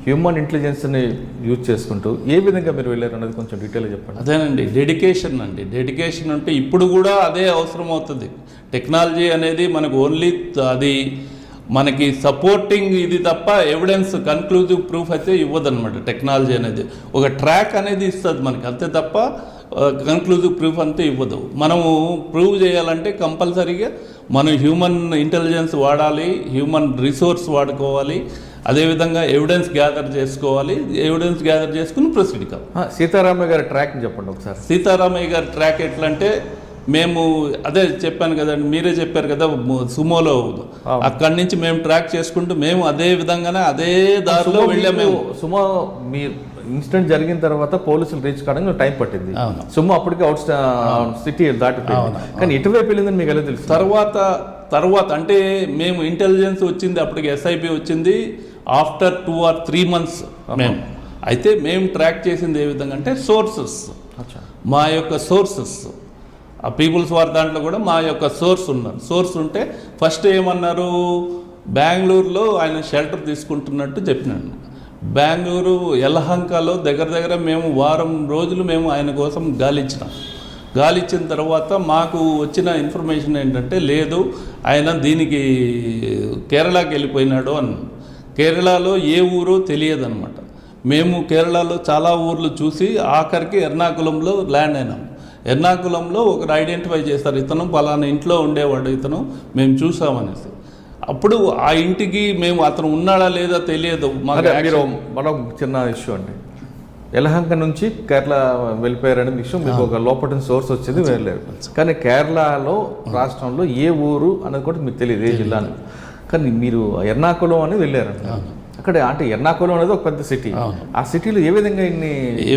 హ్యూమన్ ఇంటెలిజెన్స్ని యూజ్ చేసుకుంటూ ఏ విధంగా మీరు వెళ్ళారు అనేది కొంచెం డీటెయిల్గా చెప్పండి. అదేనండి, డెడికేషన్ అండి. డెడికేషన్ అంటే ఇప్పుడు కూడా అదే అవసరం అవుతుంది. టెక్నాలజీ అనేది మనకు ఓన్లీ అది మనకి సపోర్టింగ్ ఇది తప్ప ఎవిడెన్స్, కన్క్లూజివ్ ప్రూఫ్ అయితే ఇవ్వదన్నమాట. టెక్నాలజీ అనేది ఒక ట్రాక్ అనేది ఇస్తుంది మనకి, అంతే తప్ప కన్క్లూజివ్ ప్రూఫ్ అంతే ఇవ్వదు. మనము ప్రూవ్ చేయాలంటే కంపల్సరీగా మనం హ్యూమన్ ఇంటెలిజెన్స్ వాడాలి, హ్యూమన్ రిసోర్స్ వాడుకోవాలి, అదేవిధంగా ఎవిడెన్స్ గ్యాదర్ చేసుకోవాలి. ఎవిడెన్స్ గ్యాదర్ చేసుకుని ప్రొసీడ్ కావాలి. సీతారామయ్య గారి ట్రాక్ చెప్పండి ఒకసారి. సీతారామయ్య గారి ట్రాక్ ఎట్లా అంటే, మేము అదే చెప్పాను కదండి, మీరే చెప్పారు కదా సుమోలో, అక్కడి నుంచి మేము ట్రాక్ చేసుకుంటూ మేము అదే విధంగానే అదే దారిలో వెళ్ళాము. మేము సుమో మీ ఇన్సిడెంట్ జరిగిన తర్వాత పోలీసులు రీచ్ కావడానికి టైం పట్టింది. సుమో అప్పటికి అవుట్ సిటీ దాటిపోయింది. కానీ ఎటువైపు వెళ్ళిందని మీకు ఎలా తెలుసు? తర్వాత అంటే మేము ఇంటెలిజెన్స్ వచ్చింది అప్పటికి, ఎస్ఐబి వచ్చింది ఆఫ్టర్ 2 or 3 months మేము. అయితే మేము ట్రాక్ చేసింది ఏ విధంగా అంటే సోర్సెస్, మా యొక్క సోర్సెస్, ఆ పీపుల్స్ వార్ దాంట్లో కూడా మా యొక్క సోర్స్ ఉన్నారు. సోర్స్ ఉంటే ఫస్ట్ ఏమన్నారు, బెంగళూరులో ఆయన షెల్టర్ తీసుకుంటున్నట్టు చెప్పినాడు. బెంగళూరు యలహంకలో దగ్గర మేము 1 వారం రోజులు మేము ఆయన కోసం గాలిచ్చిన తర్వాత మాకు వచ్చిన ఇన్ఫర్మేషన్ ఏంటంటే, లేదు ఆయన దీనికి కేరళకి వెళ్ళిపోయినాడు అని. కేరళలో ఏ ఊరో తెలియదన్నమాట. మేము కేరళలో చాలా ఊర్లు చూసి ఆఖరికి ఎర్నాకుళంలో ల్యాండ్ అయినాం. ఎర్నాకుళంలో ఒకరు ఐడెంటిఫై చేస్తారు, ఇతను పలానా ఇంట్లో ఉండేవాడు, ఇతను మేము చూసామనేసి. అప్పుడు ఆ ఇంటికి మేము అతను ఉన్నాడా లేదా తెలియదు. మనం చిన్న ఇష్యూ అండి, యలహంక నుంచి కేరళ వెళ్ళిపోయారనే విషయం మీకు ఒక లోపల సోర్స్ వచ్చింది, వెళ్ళారు. కానీ కేరళలో రాష్ట్రంలో ఏ ఊరు అనేది కూడా మీకు తెలియదు, ఏ జిల్లా. కానీ మీరు ఎర్నాకుళం అని వెళ్ళారు. అక్కడ అంటే ఎర్నాకుళం అనేది ఒక పెద్ద సిటీ. ఆ సిటీలో ఏ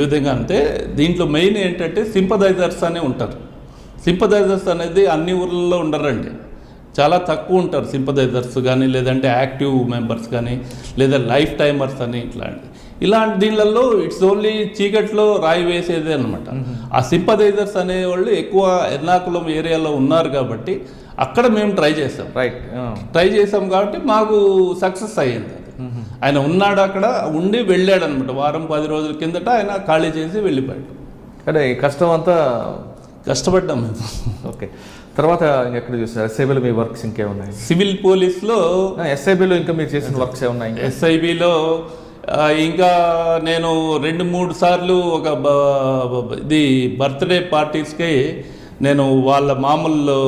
విధంగా అంటే దీంట్లో మెయిన్ ఏంటంటే సింపథైజర్స్ అనే ఉంటారు. సింపథైజర్స్ అనేది అన్ని ఊర్లలో ఉండరండి, చాలా తక్కువ ఉంటారు సింపథైజర్స్ కానీ, లేదంటే యాక్టివ్ మెంబర్స్ కానీ, లేదా లైఫ్ టైమర్స్ అని ఇలాంటి దీనిలలో ఇట్స్ ఓన్లీ చీకట్లో రాయి వేసేదే అనమాట. ఆ సింపథైజర్స్ అనేవాళ్ళు ఎక్కువ ఎర్నాకుళం ఏరియాలో ఉన్నారు కాబట్టి అక్కడ మేము ట్రై చేసాం కాబట్టి మాకు సక్సెస్ అయ్యింది. ఆయన ఉన్నాడు, అక్కడ ఉండి వెళ్ళాడు అనమాట. 1 వారం 10 రోజుల కిందట ఆయన ఖాళీ చేసి వెళ్ళిపోయాడు. అంటే కష్టం అంతా కష్టపడ్డాం మేము. ఓకే, తర్వాత ఎక్కడ చూసారు? ఎస్ఐబిలో మీ వర్క్స్ ఇంకేమున్నాయి? సివిల్ పోలీస్లో ఎస్ఐబిలో ఇంకా మీరు చేసిన వర్క్స్ ఏమున్నాయి? ఎస్ఐబిలో ఇంకా నేను 2-3 సార్లు ఒక ఇది బర్త్డే పార్టీస్కి నేను వాళ్ళ మామూలు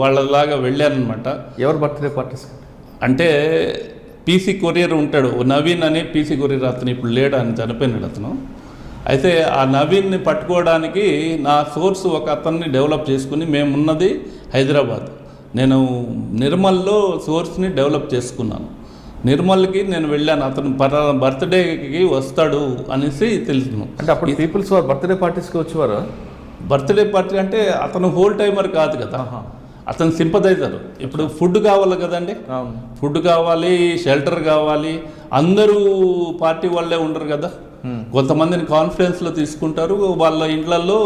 వాళ్ళలాగా వెళ్ళానమాట. ఎవరు బర్త్డే పార్టీస్ అంటే పీసీ కొరియర్ ఉంటాడు, నవీన్ అని పీసీ కొరియర్, అతను ఇప్పుడు లేడు, అని చనిపోయినాడు అతను. అయితే ఆ నవీన్ని పట్టుకోవడానికి నా సోర్స్ ఒక అతన్ని డెవలప్ చేసుకుని మేమున్నది హైదరాబాద్, నేను నిర్మల్లో సోర్స్ని డెవలప్ చేసుకున్నాను. నిర్మల్కి నేను వెళ్ళాను, అతను బర్త్డేకి వస్తాడు అనేసి తెలుసుకున్నాను. అంటే అప్పుడు పీపుల్స్ వార్ బర్త్డే పార్టీస్కి వచ్చేవారు? బర్త్డే పార్టీ అంటే అతను హోల్ టైమర్ కాదు కదా, అతను సింపదైజర్. ఇప్పుడు ఫుడ్ కావాలి కదండి, ఫుడ్ కావాలి, షెల్టర్ కావాలి, అందరూ పార్టీ వాళ్ళే ఉండరు కదా, కొంతమందిని కాన్ఫిడెన్స్లో తీసుకుంటారు, వాళ్ళ ఇండ్లలో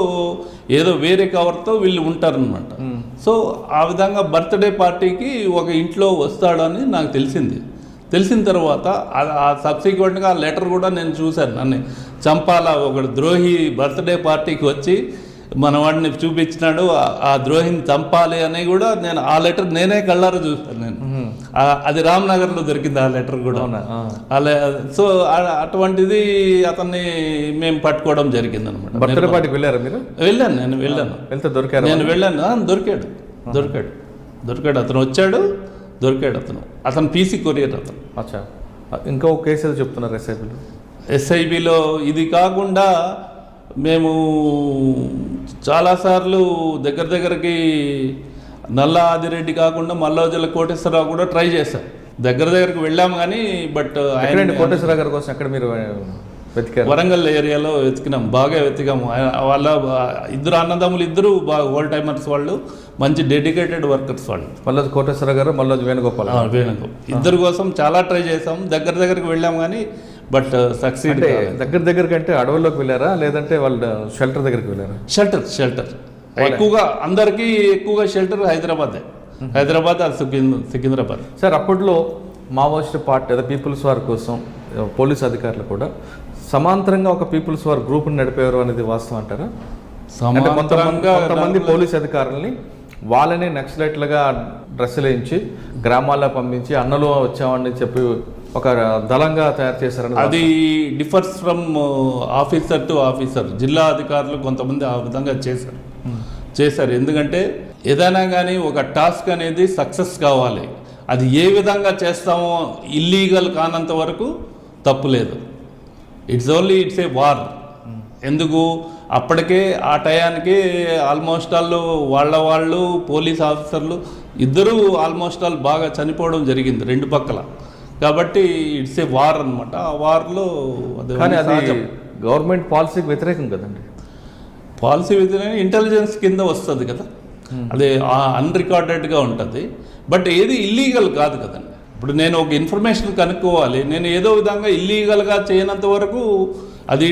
ఏదో వేరే కవర్తో వీళ్ళు ఉంటారనమాట. సో ఆ విధంగా బర్త్డే పార్టీకి ఒక ఇంట్లో వస్తాడని నాకు తెలిసిన తర్వాత ఆ సబ్సిక్వెంట్గా ఆ లెటర్ కూడా నేను చూశాను. నన్ను చంపాలా, ఒక ద్రోహి బర్త్డే పార్టీకి వచ్చి మన వాడిని చూపించినాడు, ఆ ద్రోహిని చంపాలి అని కూడా నేను ఆ లెటర్ నేనే కళ్ళారా చూశాను. నేను అది రామ్నగర్లో దొరికింది ఆ లెటర్ కూడా. సో అటువంటిది అతన్ని మేము పట్టుకోవడం జరిగింది అనమాట. బర్త్డే పార్టీకి వెళ్ళారా మీరు? నేను వెళ్ళాను. నేను వెళ్ళాను, దొరికాడు అతను వచ్చాడు, దొరికాడు అతను పీసీ కొరియర్ అతను. అచ్చా, ఇంకో కేసు ఏదో చెప్తున్నారు ఎస్ఐబిలో. ఇది కాకుండా మేము చాలాసార్లు దగ్గరికి నల్లా ఆదిరెడ్డి కాకుండా మల్లోజల కోటేశ్వరరావు కూడా ట్రై చేశాం, దగ్గరికి వెళ్ళాము కానీ బట్ ఆయన కోటేశ్వరరావు గారి కోసం ఎక్కడ మీరు వెతికారు? వరంగల్ ఏరియాలో బాగా వెతికాము. వాళ్ళ ఇద్దరు అన్నదమ్ములు, ఇద్దరు బాగా ఓల్డ్ టైమర్స్, వాళ్ళు మంచి డెడికేటెడ్ వర్కర్స్ వాళ్ళు. మల్లోజు కోటేశ్వరరావు గారు, మల్లోజు వేణుగోపాల్ ఇద్దరు కోసం చాలా ట్రై చేసాం, దగ్గరికి వెళ్ళాము కానీ బట్ సక్సీడ్. దగ్గరికి అంటే అడవుల్లోకి వెళ్ళారా లేదంటే వాళ్ళు షెల్టర్ దగ్గరికి వెళ్ళారా? షెల్టర్ ఎక్కువగా, అందరికీ ఎక్కువగా షెల్టర్ హైదరాబాద్ సికింద్రాబాద్. సార్, అప్పట్లో మావోయిస్ట్ పార్టీ అదే పీపుల్స్ వార్ కోసం పోలీస్ అధికారులు కూడా సమాంతరంగా ఒక పీపుల్స్ వార్ గ్రూప్ని నడిపేవారు అనేది వాస్తవం అంటారా? కొంతమంది పోలీస్ అధికారులని వాళ్ళని నక్సలైట్లుగా డ్రెస్సులు వేయించి గ్రామాల్లో పంపించి అన్నలు వచ్చామని చెప్పి ఒక దళంగా తయారు చేశారని. అది differs from officer to officer. జిల్లా అధికారులు కొంతమంది ఆ విధంగా చేశారు. ఎందుకంటే ఏదైనా కానీ ఒక టాస్క్ అనేది సక్సెస్ కావాలి, అది ఏ విధంగా చేస్తామో ఇల్లీగల్ కానంత వరకు తప్పు లేదు. It's a war. ఎందుకు అప్పటికే ఆ టయానికి ఆల్మోస్ట్ వాళ్ళు పోలీస్ ఆఫీసర్లు ఇద్దరూ ఆల్మోస్ట్ బాగా చనిపోవడం జరిగింది రెండు పక్కల. కాబట్టి ఇట్స్ ఏ వార్ అనమాట. ఆ వార్లో అది గవర్నమెంట్ పాలసీకి వ్యతిరేకం కదండి. పాలసీ వ్యతిరేకం ఇంటెలిజెన్స్ కింద వస్తుంది కదా, అదే అన్రికార్డెడ్గా ఉంటుంది. బట్ ఏది ఇల్లీగల్ కాదు కదండి. ఇప్పుడు నేను ఒక ఇన్ఫర్మేషన్ కనుక్కోవాలి, నేను ఏదో విధంగా ఇల్లీగల్గా చేయనంత వరకు అది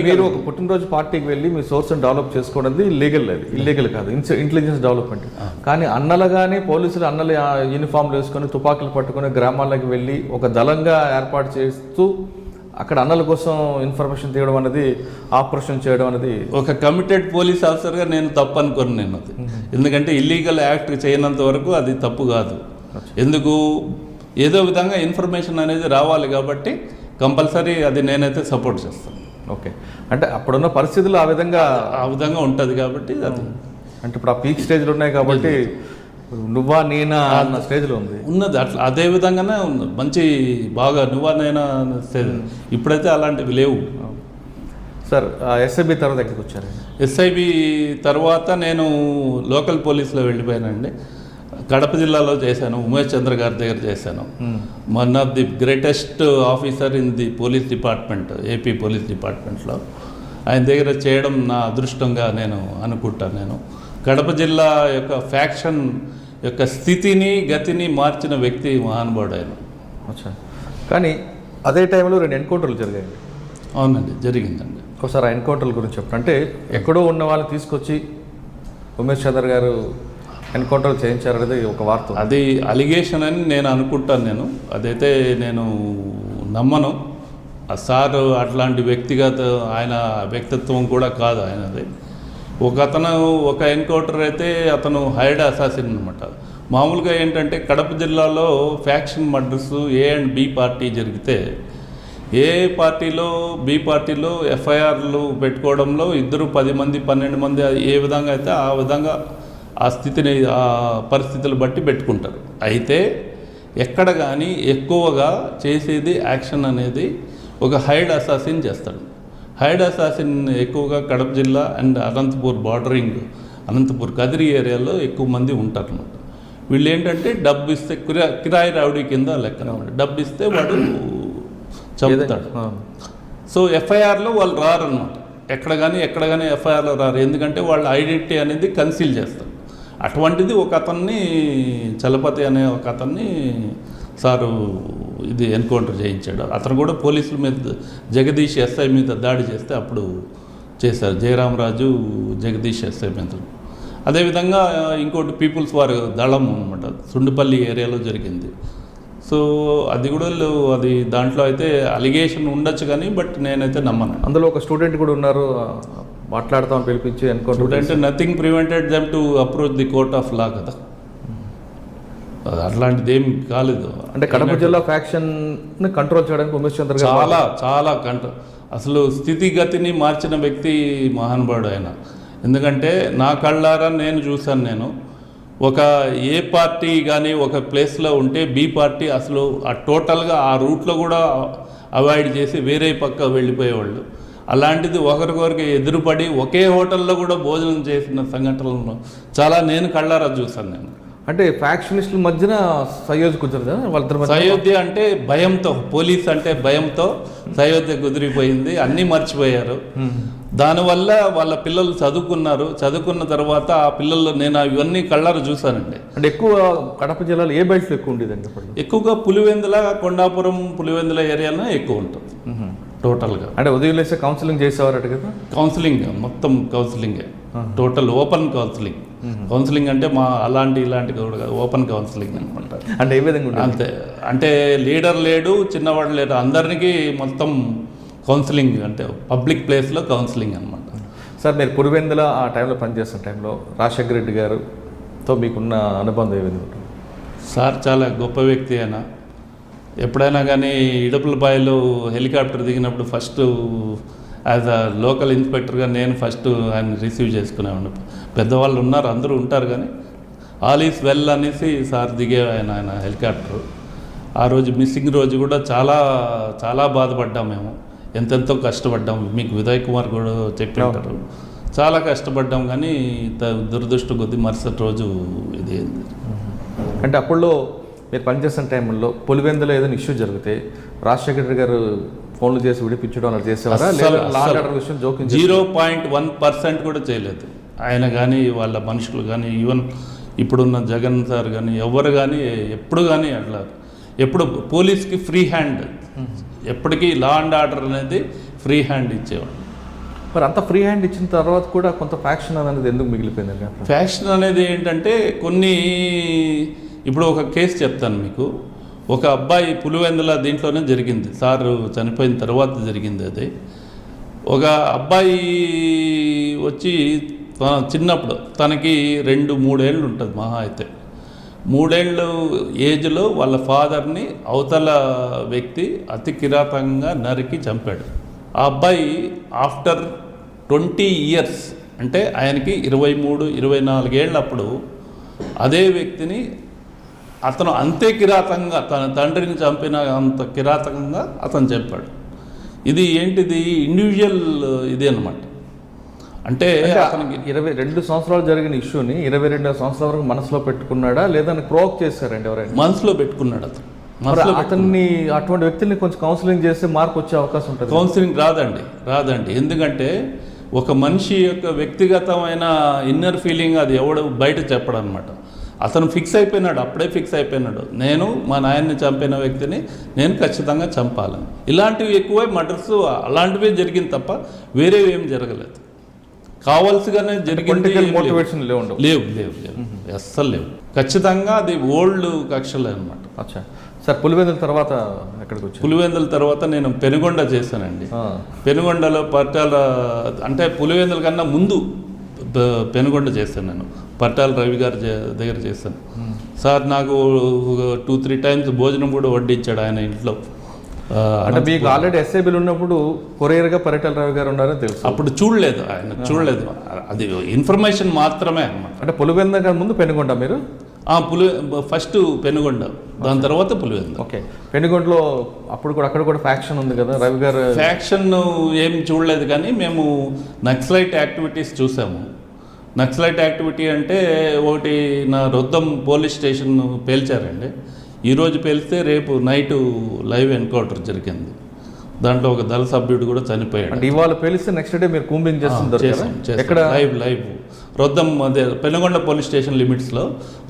మీరు ఒక పుట్టినరోజు పార్టీకి వెళ్ళి మీ సోర్స్ని డెవలప్ చేసుకోవడం ఇల్లీగల్ కాదు, ఇంటెలిజెన్స్ డెవలప్మెంట్. కానీ అన్నలు కానీ పోలీసులు అన్నలు యూనిఫామ్లు వేసుకొని తుపాకులు పట్టుకొని గ్రామాలకు వెళ్ళి ఒక దళంగా ఏర్పాటు చేస్తూ అక్కడ అన్నల కోసం ఇన్ఫర్మేషన్ తీయడం అనేది, ఆపరేషన్ చేయడం అనేది ఒక కమిటెడ్ పోలీస్ ఆఫీసర్గా నేను తప్పు అనుకోను నేను అది. ఎందుకంటే ఇల్లీగల్ యాక్ట్ చేయనంత వరకు అది తప్పు కాదు. ఎందుకు ఏదో విధంగా ఇన్ఫర్మేషన్ అనేది రావాలి కాబట్టి కంపల్సరీ అది నేనైతే సపోర్ట్ చేస్తాను. ఓకే, అంటే అప్పుడున్న పరిస్థితులు ఆ విధంగా ఉంటుంది కాబట్టి అది. అంటే ఇప్పుడు ఆ పీక్ స్టేజ్లో ఉన్నాయి కాబట్టి నువ్వా నేనా అన్న స్టేజ్లో ఉన్నది అట్లా అదే విధంగానే ఉంది. మంచి బాగా నువ్వా నేనా స్టేజ్. ఇప్పుడైతే అలాంటివి లేవు. సార్, ఎస్ఐబి తర్వాత ఎక్కడికి వచ్చారు? ఎస్ఐబి తర్వాత నేను లోకల్ పోలీస్లో వెళ్ళిపోయానండి. కడప జిల్లాలో చేశాను, ఉమేష్ చంద్ర గారి దగ్గర చేశాను. One of the greatest officer in the police department, AP police డిపార్ట్మెంట్లో ఆయన దగ్గర చేయడం నా అదృష్టంగా నేను అనుకుంటాను. నేను కడప జిల్లా యొక్క ఫ్యాక్షన్ యొక్క స్థితిని గతిని మార్చిన వ్యక్తి మహానుభావుడు ఆయన. కానీ అదే టైంలో 2 ఎన్కౌంటర్లు జరిగాయి. అవునండి, జరిగిందండి. ఒకసారి ఆ ఎన్కౌంటర్ల గురించి చెప్పండి. అంటే ఎక్కడో ఉన్న వాళ్ళని తీసుకొచ్చి ఉమేష్ చంద్ర గారు ఎన్కౌంటర్ చేయించారనేది ఒక వార్త. అది అలిగేషన్ అని నేను అనుకుంటాను. అదైతే నేను నమ్మను. ఆ సార్ అట్లాంటి వ్యక్తిగత ఆయన వ్యక్తిత్వం కూడా కాదు ఆయనది. ఒక ఎన్కౌంటర్ అయితే అతను హైర్డ్ అసాసిన్ అనమాట. మామూలుగా ఏంటంటే కడప జిల్లాలో faction murders A and B party జరిగితే ఏ పార్టీలో బి పార్టీలో ఎఫ్ఐఆర్లు పెట్టుకోవడంలో 10 మంది 12 మంది ఏ విధంగా అయితే ఆ విధంగా ఆ స్థితిని ఆ పరిస్థితులు బట్టి పెట్టుకుంటారు. అయితే ఎక్కడ కానీ ఎక్కువగా చేసేది యాక్షన్ అనేది ఒక హైర్డ్ అసాసిన్ చేస్తాడు. హైడ్ అసాసిన్ ఎక్కువగా కడప జిల్లా అండ్ అనంతపూర్ బార్డరింగ్, అనంతపూర్ కదిరి ఏరియాలో ఎక్కువ మంది ఉంటారు అన్నమాట. వీళ్ళు ఏంటంటే డబ్బు ఇస్తే కిరాయి రౌడీ కింద లెక్క అనమాట. డబ్బు ఇస్తే వాడు చంపుతాడు. సో ఎఫ్ఐఆర్లో వాళ్ళు రారన్నమాట. ఎక్కడ కానీ ఎఫ్ఐఆర్లో రారు. ఎందుకంటే వాళ్ళ ఐడెంటిటీ అనేది కన్సీల్ చేస్తారు. అటువంటిది ఒక అతన్ని, చలపతి అనే ఒక అతన్ని సారు ఇది ఎన్కౌంటర్ చేయించాడు. అతను కూడా పోలీసుల మీద, జగదీష్ ఎస్ఐ మీద దాడి చేస్తే అప్పుడు చేశారు. జయరామరాజు జగదీష్ ఎస్ఐ మీద. అదేవిధంగా ఇంకోటి పీపుల్స్ వార్ దళం అనమాట, సుండుపల్లి ఏరియాలో జరిగింది. సో అది కూడా అది దాంట్లో అయితే అలిగేషన్ ఉండొచ్చు కానీ బట్ నేనైతే నమ్మను. అందులో ఒక స్టూడెంట్ కూడా ఉన్నారు, మాట్లాడతామని పిలిపించి encounter. Student nothing prevented them to approach the court of law కదా, అట్లాంటిది ఏం కాలేదు. అంటే కడప జిల్లా ఫ్యాక్షన్ కంట్రోల్ చేయడానికి ఉమేష్ చంద్ర గారు చాలా అసలు స్థితిగతిని మార్చిన వ్యక్తి మహానుభావుడు ఆయన. ఎందుకంటే నా కళ్ళారా నేను చూశాను. ఒక ఏ పార్టీ కానీ ఒక ప్లేస్లో ఉంటే బి పార్టీ అసలు ఆ టోటల్గా ఆ రూట్లో కూడా అవాయిడ్ చేసి వేరే పక్క వెళ్ళిపోయేవాళ్ళు. అలాంటిది ఒకరికొకరికి ఎదురుపడి ఒకే హోటల్లో కూడా భోజనం చేసిన సంఘటనలను చాలా నేను కళ్ళారా చూశాను నేను. అంటే ఫ్యాక్షనిస్టుల మధ్యన సయోధ్య కుదరదా వాళ్ళిద్దరి? సయోధ్య అంటే భయంతో, పోలీస్ అంటే భయంతో సయోధ్య కుదిరిపోయింది, అన్నీ మర్చిపోయారు. దానివల్ల వాళ్ళ పిల్లలు చదువుకున్న తర్వాత ఆ పిల్లలు నేను ఇవన్నీ కళ్ళారు చూశానండి. అంటే ఎక్కువ కడప జిల్లాలో ఏ బయటలో ఎక్కువ ఉండేదండి? ఎక్కువగా పులివెందుల, కొండాపురం, పులివెందుల ఏరియాలో ఎక్కువ ఉంటుంది టోటల్గా. అంటే ఉదయం లేస్తే కౌన్సిలింగ్ చేసేవారట కదా? కౌన్సిలింగ్ మొత్తం కౌన్సిలింగే, టోటల్ ఓపెన్ కౌన్సిలింగ్. కౌన్సిలింగ్ అంటే మా ఇలాంటి కూడా ఓపెన్ కౌన్సిలింగ్ అనమాట. అంటే ఏ విధంగా అంతే, అంటే లీడర్ లేడు, చిన్నవాడు లేడు, అందరికీ మొత్తం కౌన్సిలింగ్, అంటే పబ్లిక్ ప్లేస్లో కౌన్సిలింగ్ అనమాట. సార్ మీరు పులివెందుల ఆ టైంలో పనిచేస్తున్న టైంలో రాజశేఖర రెడ్డి గారుతో మీకున్న అనుబంధం ఏ విధంగా? సార్ చాలా గొప్ప వ్యక్తి ఆయన. ఎప్పుడైనా కానీ ఇడుపులపాయలో హెలికాప్టర్ దిగినప్పుడు ఫస్ట్ యాజ్ అ లోకల్ ఇన్స్పెక్టర్గా నేను ఫస్ట్ ఆయన రిసీవ్ చేసుకునేవాడిని. పెద్దవాళ్ళు ఉన్నారు, అందరూ ఉంటారు, కానీ ఆల్ ఈస్ వెల్ అనేసి సార్ దిగే ఆయన హెలికాప్టర్. ఆ రోజు మిస్సింగ్ రోజు కూడా చాలా బాధపడ్డాం మేము, ఎంతెంతో కష్టపడ్డాం. మీకు విజయ్ కుమార్ కూడా చెప్పి ఉంటారు, చాలా కష్టపడ్డాం. కానీ దురదృష్ట కొద్ది మరుసటి రోజు ఇది. అంటే అప్పుడులో మీరు పనిచేస్తున్న టైంలో పులివెందులో ఏదైనా ఇష్యూ జరిగితే రాజశేఖర రెడ్డి గారు ఫోన్లు చేసి విడిపించడం అలా చేసేవారా? 0.1% కూడా చేయలేదు ఆయన కానీ, వాళ్ళ మనుషులు కానీ, ఈవెన్ ఇప్పుడున్న జగన్ సార్ కానీ, ఎవరు కానీ ఎప్పుడు కానీ అట్లా. ఎప్పుడు పోలీస్కి ఫ్రీ హ్యాండ్, ఎప్పటికీ లా అండ్ ఆర్డర్ అనేది ఫ్రీ హ్యాండ్ ఇచ్చేవాడు. మరి అంత ఫ్రీ హ్యాండ్ ఇచ్చిన తర్వాత కూడా కొంత ఫ్యాక్షన్ అనేది ఎందుకు మిగిలిపోయిందండి? ఫ్యాక్షన్ అనేది ఏంటంటే కొన్ని, ఇప్పుడు ఒక కేసు చెప్తాను మీకు. ఒక అబ్బాయి పులివెందుల దీంట్లోనే జరిగింది, సార్ చనిపోయిన తర్వాత జరిగింది అది. ఒక అబ్బాయి వచ్చి చిన్నప్పుడు తనకి 2-3 ఏళ్ళు ఉంటుంది మహా అయితే. 3 ఏళ్ళు ఏజ్లో వాళ్ళ ఫాదర్ని అవతల వ్యక్తి అతి కిరాతకంగా నరికి చంపాడు. ఆ అబ్బాయి ఆఫ్టర్ 20 ఇయర్స్, అంటే ఆయనకి 23-24 ఏళ్ళప్పుడు అదే వ్యక్తిని అతను అంతే కిరాతకంగా, తన తండ్రిని చంపిన అంత కిరాతకంగా అతను చెప్పాడు. ఇది ఏంటిది ఇండివిజువల్ ఇది అనమాట. అంటే అతనికి 22 సంవత్సరాలు జరిగిన ఇష్యూని 22 సంవత్సరాల వరకు మనసులో పెట్టుకున్నాడా లేదా ప్రోవోక్ చేశారండి ఎవరైనా? మనసులో పెట్టుకున్నాడు అతను. అతన్ని, అటువంటి వ్యక్తుల్ని కొంచెం కౌన్సిలింగ్ చేస్తే మార్పు వచ్చే అవకాశం ఉంటుంది. కౌన్సిలింగ్ రాదండి. ఎందుకంటే ఒక మనిషి యొక్క వ్యక్తిగతమైన ఇన్నర్ ఫీలింగ్ అది ఎవడు బయట చెప్పడం అనమాట. అతను అప్పుడే ఫిక్స్ అయిపోయినాడు, నేను మా నాయన్ని చంపిన వ్యక్తిని నేను ఖచ్చితంగా చంపాలని. ఇలాంటివి ఎక్కువే మర్డర్స్ అలాంటివే జరిగింది తప్ప వేరేవి ఏం జరగలేదు. కావాల్సిగానే జరిగింది లేవు, అస్సలు లేవు. ఖచ్చితంగా అది ఓల్డ్ కక్షలే అనమాట. అచ్చా సార్, పులివెందుల తర్వాత ఎక్కడికి వచ్చి? పులివెందుల తర్వాత నేను పెనుగొండ చేశానండి. పెనుగొండలో పట్టాల, అంటే పులివెందుల కన్నా ముందు పెనుగొండ చేశాను నేను. పట్టాల రవి గారి దగ్గర చేశాను. సార్ నాకు 2-3 టైమ్స్ భోజనం కూడా వడ్డించాడు ఆయన ఇంట్లో. అంటే మీకు ఆల్రెడీ ఎస్ఐబీలు ఉన్నప్పుడు కొరియర్గా పట్టాల రవి గారు ఉన్నారని తెలుసు. అప్పుడు చూడలేదు, అది ఇన్ఫర్మేషన్ మాత్రమే అన్నమాట. అంటే పులివెందుల ముందు పెనుగొండ మీరు? ఫస్ట్ పెనుగొండ, దాని తర్వాత పులివెందుల. ఓకే, పెనుగొండలో అక్కడ కూడా ఫ్యాక్షన్ ఉంది కదా రవి గారు? ఫ్యాక్షన్ ఏం చూడలేదు, కానీ మేము నక్సలైట్ యాక్టివిటీస్ చూసాము. నక్సలైట్ యాక్టివిటీ అంటే ఒకటి నా రొద్దం పోలీస్ స్టేషన్ పేల్చారండి. ఈరోజు పేలిస్తే రేపు నైటు లైవ్ ఎన్కౌంటర్ జరిగింది. దాంట్లో ఒక దళ సభ్యుడు కూడా చనిపోయాడు. అంటే ఇవాళ పేలిస్తే నెక్స్ట్ డే మీరు కూంబింగ్ చేస్తుంటారు? ఎక్కడ? లైవ్ రొద్దం, అదే పెనుగొండ పోలీస్ స్టేషన్ లిమిట్స్లో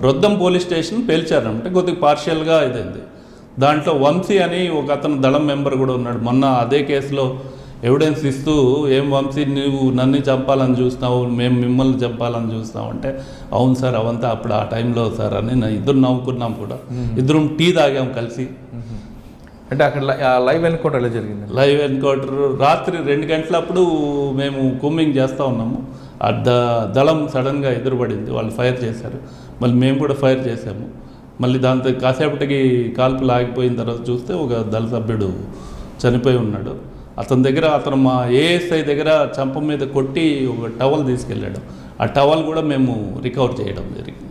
రొద్దం పోలీస్ స్టేషన్ పేల్చారంటే కొద్దిగా పార్షియల్గా ఇదైంది. దాంట్లో వంశీ అని ఒక అతను దళం మెంబర్ కూడా ఉన్నాడు. మొన్న అదే కేసులో ఎవిడెన్స్ ఇస్తూ, ఏం వంశీ నువ్వు నన్ను చంపాలని చూస్తున్నావు, మేము మిమ్మల్ని చంపాలని చూస్తున్నావు అంటే, అవును సార్ అవంతా అప్పుడు ఆ టైంలో సార్ అని ఇద్దరు నవ్వుకున్నాం కూడా. ఇద్దరం టీ తాగాం కలిసి. అంటే అక్కడ లైవ్ ఎన్కౌంటర్ ఎలా జరిగింది? లైవ్ ఎన్కౌంటర్ రాత్రి 2 గంటలప్పుడు మేము కూంబింగ్ చేస్తూ ఉన్నాము. ఆ దళం సడన్గా ఎదురుపడింది, వాళ్ళు ఫైర్ చేశారు. మళ్ళీ మేము కూడా ఫైర్ చేసాము. మళ్ళీ దాంతో కాసేపటికి కాల్పులు ఆగిపోయిన తర్వాత చూస్తే ఒక దళ సభ్యుడు చనిపోయి ఉన్నాడు. అతను మా ఏఎస్ఐ దగ్గర చంప మీద కొట్టి ఒక టవల్ తీసుకెళ్ళాడు. ఆ టవల్ కూడా మేము రికవర్ చేయడం జరిగింది.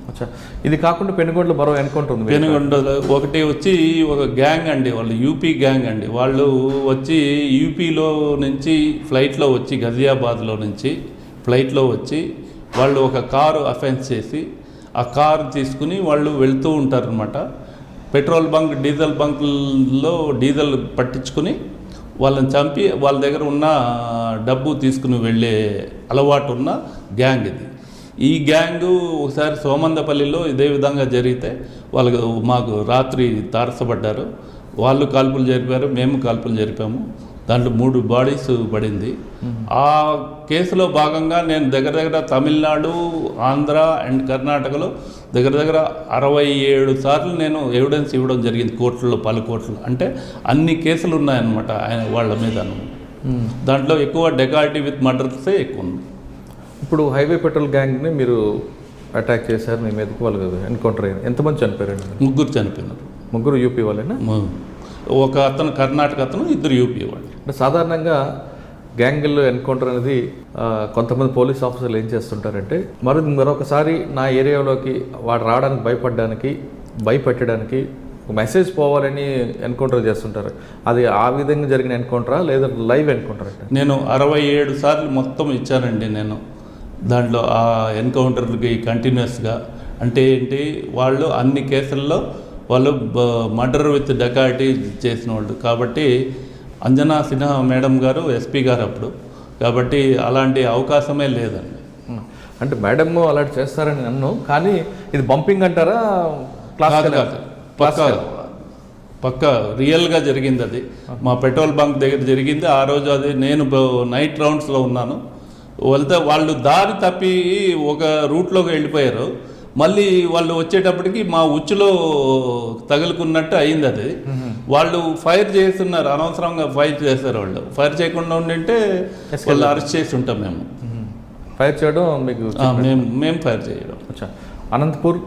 ఇది కాకుండా పెనుగొండలో మరో ఎన్కౌంటర్ ఉంది. పెనుగొండలో ఒకటి వచ్చి ఒక గ్యాంగ్ అండి, వాళ్ళు యూపీ గ్యాంగ్ అండి. వాళ్ళు వచ్చి యూపీలో నుంచి ఫ్లైట్లో వచ్చి, గజియాబాద్లో నుంచి ఫ్లైట్లో వచ్చి వాళ్ళు ఒక కారు అఫెన్స్ చేసి ఆ కారు తీసుకుని వాళ్ళు వెళ్తూ ఉంటారనమాట. పెట్రోల్ బంక్, డీజిల్ బంకుల్లో డీజిల్ పట్టించుకుని వాళ్ళని చంపి వాళ్ళ దగ్గర ఉన్న డబ్బు తీసుకుని వెళ్ళే అలవాటు ఉన్న గ్యాంగ్ ఇది. ఈ గ్యాంగు ఒకసారి సోమందపల్లిలో ఇదే విధంగా జరిగితే మాకు రాత్రి తారసపడ్డారు. వాళ్ళు కాల్పులు జరిపారు, మేము కాల్పులు జరిపాము. దాంట్లో 3 బాడీస్ పడింది. ఆ కేసులో భాగంగా నేను దగ్గర తమిళనాడు, ఆంధ్ర అండ్ కర్ణాటకలో దగ్గర 67 సార్లు నేను ఎవిడెన్స్ ఇవ్వడం జరిగింది కోర్టులో, పలు కోర్టులు. అంటే అన్ని కేసులు ఉన్నాయన్నమాట వాళ్ళ మీద. దాంట్లో ఎక్కువ డెకాల్టీ విత్ మర్డర్సే ఎక్కువ ఉంది. ఇప్పుడు హైవే పెట్రోల్ గ్యాంగ్ని మీరు అటాక్ చేశారు, మీ మీదకి వాళ్ళు ఎన్కౌంటర్ అయ్యారు. ఎంతమంది చనిపోయారండి? 3 చనిపోయినారు. 3 యూపీ వాళ్ళేనా? ఒక అతను కర్ణాటక అతను, 2 యూపీ వాళ్ళు. అంటే సాధారణంగా గ్యాంగుల్లో ఎన్కౌంటర్ అనేది కొంతమంది పోలీస్ ఆఫీసర్లు ఏం చేస్తుంటారంటే, మరొకసారి నా ఏరియాలోకి వాడు రావడానికి భయపెట్టడానికి ఒక మెసేజ్ పోవాలని ఎన్కౌంటర్ చేస్తుంటారు. అది ఆ విధంగా జరిగిన ఎన్కౌంటరా లేదా లైవ్ ఎన్కౌంటర్ అంటే? నేను 67 సార్లు మొత్తం ఇచ్చానండి నేను దాంట్లో ఆ ఎన్కౌంటర్కి కంటిన్యూస్గా. అంటే ఏంటి, వాళ్ళు అన్ని కేసుల్లో వాళ్ళు మర్డర్ విత్ డకాటీ చేసిన వాళ్ళు కాబట్టి, అంజనా సిన్హా మేడం గారు ఎస్పీ గారు అప్పుడు, కాబట్టి అలాంటి అవకాశమే లేదండి. అంటే మేడం అలాంటి చేస్తారని నన్ను, కానీ ఇది బంపింగ్ అంటారా? పక్క రియల్గా జరిగింది అది. మా పెట్రోల్ బంక్ దగ్గర జరిగింది. ఆ రోజు అది నేను నైట్ రౌండ్స్లో ఉన్నాను. వెళ్తే వాళ్ళు దారి తప్పి ఒక రూట్లోకి వెళ్ళిపోయారు. మళ్ళీ వాళ్ళు వచ్చేటప్పటికి మా ఉచ్చులో తగులుకున్నట్టు అయింది అది. వాళ్ళు ఫైర్ చేస్తున్నారు, అనవసరంగా ఫైర్ చేశారు. వాళ్ళు ఫైర్ చేయకుండా ఉండింటే వాళ్ళు అరెస్ట్ చేసి ఉంటాం. మేము ఫైర్ చేయడం మీకు మేము ఫైర్ చేయడం. Anantapur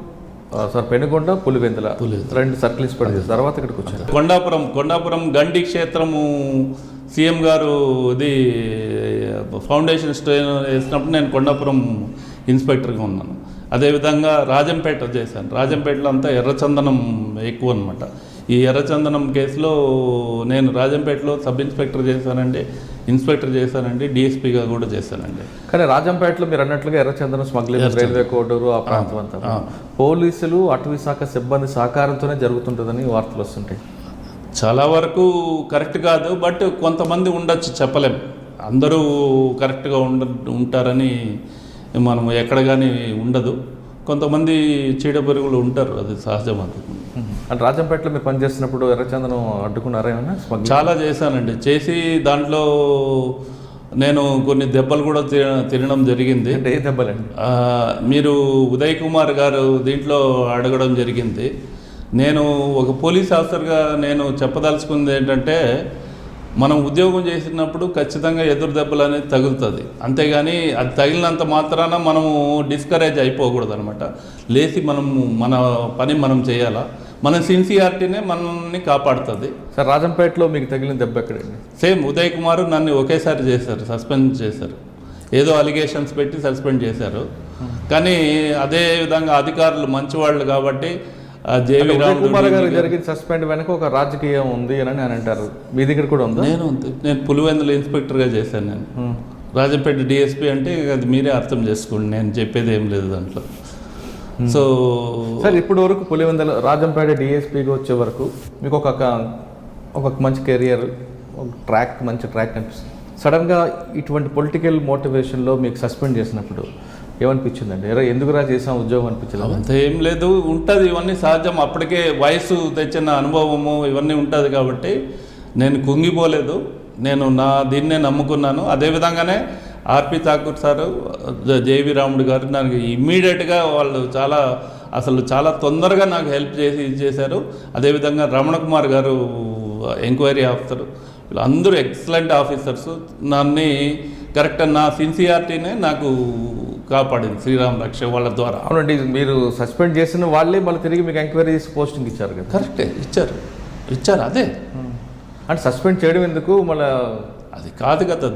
sir, Penukonda, Pulivendula 2 circle inspector చేసి తర్వాత ఇక్కడికి వచ్చారు. కొండాపురం గండి క్షేత్రము సీఎం గారు ఇది ఫౌండేషన్ స్టోన్ వేసినప్పుడు నేను కొండాపురం ఇన్స్పెక్టర్గా ఉన్నాను. అదేవిధంగా రాజంపేట చేశాను. రాజంపేటలో అంతా ఎర్రచందనం ఎక్కువ అనమాట. ఈ ఎర్రచందనం కేసులో నేను రాజంపేటలో సబ్ ఇన్స్పెక్టర్ చేశానండి, డిఎస్పీగా కూడా చేశానండి. కానీ రాజంపేటలో మీరు అన్నట్లుగా ఎర్రచందనం స్మగ్లింగ్, రైల్వే కోడూరు ఆ ప్రాంతం అంతా పోలీసులు, అటవీ శాఖ సిబ్బంది సహకారంతోనే జరుగుతుంటుందని వార్తలు వస్తుంటాయి. చాలా వరకు కరెక్ట్ కాదు, బట్ కొంతమంది ఉండొచ్చు, చెప్పలేం. అందరూ కరెక్ట్గా ఉంటారని మనం ఎక్కడ కానీ ఉండదు. కొంతమంది చీడపురుగులు ఉంటారు, అది సహజం. అది అంటే రాజంపేటలో మీరు పనిచేస్తున్నప్పుడు ఎర్రచందనం అడ్డుకున్నారా ఏమన్నా? చాలా చేశానండి. చేసి దాంట్లో నేను కొన్ని దెబ్బలు కూడా తినడం జరిగింది. అంటే ఏ దెబ్బలండి? మీరు ఉదయ్ కుమార్ గారు దీంట్లో అడగడం జరిగింది. నేను ఒక పోలీస్ ఆఫీసర్గా నేను చెప్పదలుచుకుంది ఏంటంటే, మనం ఉద్యోగం చేసినప్పుడు ఖచ్చితంగా ఎదురు దెబ్బలు అనేది తగులుతుంది. అంతేగాని అది తగిలినంత మాత్రాన మనము డిస్కరేజ్ అయిపోకూడదు అనమాట. లేచి మన పని మనం చేయాలా, మన సిన్సియారిటీనే మనల్ని కాపాడుతుంది. సార్, రాజంపేటలో మీకు తగిలిన దెబ్బ ఎక్కడండి? సేమ్ ఉదయ్ కుమార్ నన్ను ఒకేసారి సస్పెండ్ చేశారు. ఏదో అలిగేషన్స్ పెట్టి సస్పెండ్ చేశారు. కానీ అదే విధంగా అధికారులు మంచివాళ్ళు కాబట్టి జేవి ఉదయ్ కుమార్ గారు రాముడు జరిగిన సస్పెండ్ వెనక ఒక రాజకీయం ఉంది అని అని అంటారు. మీ దగ్గర కూడా ఉందా? నేను పులివెందుల ఇన్స్పెక్టర్గా చేశాను. నేను రాజంపేట డిఎస్పీ అంటే అది మీరే అర్థం చేసుకోండి, నేను చెప్పేది ఏం లేదు దాంట్లో. సో సార్ ఇప్పటి వరకు పులివెందుల రాజంపేట డిఎస్పీగా వచ్చే వరకు మీకు ఒక మంచి కెరియర్, ఒక మంచి ట్రాక్ కనిపిస్తుంది. సడన్గా ఇటువంటి పొలిటికల్ మోటివేషన్లో మీకు సస్పెండ్ చేసినప్పుడు ఏమనిపించిందండి? ఎందుకురా చేసాం ఉద్యోగం అనిపించలేదు? అంత ఏం లేదు, ఉంటుంది, ఇవన్నీ సహజం. అప్పటికే వయసు తెచ్చిన అనుభవము ఇవన్నీ ఉంటుంది కాబట్టి నేను కుంగిపోలేదు. నేను దీన్నే నమ్ముకున్నాను. అదేవిధంగానే ఆర్పి ఠాకూర్ సారు, జేవి రాముడు గారు నాకు ఇమ్మీడియట్గా వాళ్ళు చాలా తొందరగా నాకు హెల్ప్ చేశారు. అదేవిధంగా రమణ కుమార్ గారు ఎంక్వైరీ ఆఫీసరు, వీళ్ళందరూ ఎక్సలెంట్ ఆఫీసర్స్. నన్ను కరెక్ట్ నా సిన్సియారిటీనే నాకు కాపాడింది శ్రీరామ్ రక్ష వాళ్ళ ద్వారా. అవునండి, మీరు సస్పెండ్ చేసిన వాళ్ళే మళ్ళీ తిరిగి మీకు ఎంక్వైరీ చేసి పోస్టింగ్ ఇచ్చారు కదా? కరెక్టే, ఇచ్చారు. అదే అంటే సస్పెండ్ చేయడం ఎందుకు మళ్ళీ? అది కాదు కదా,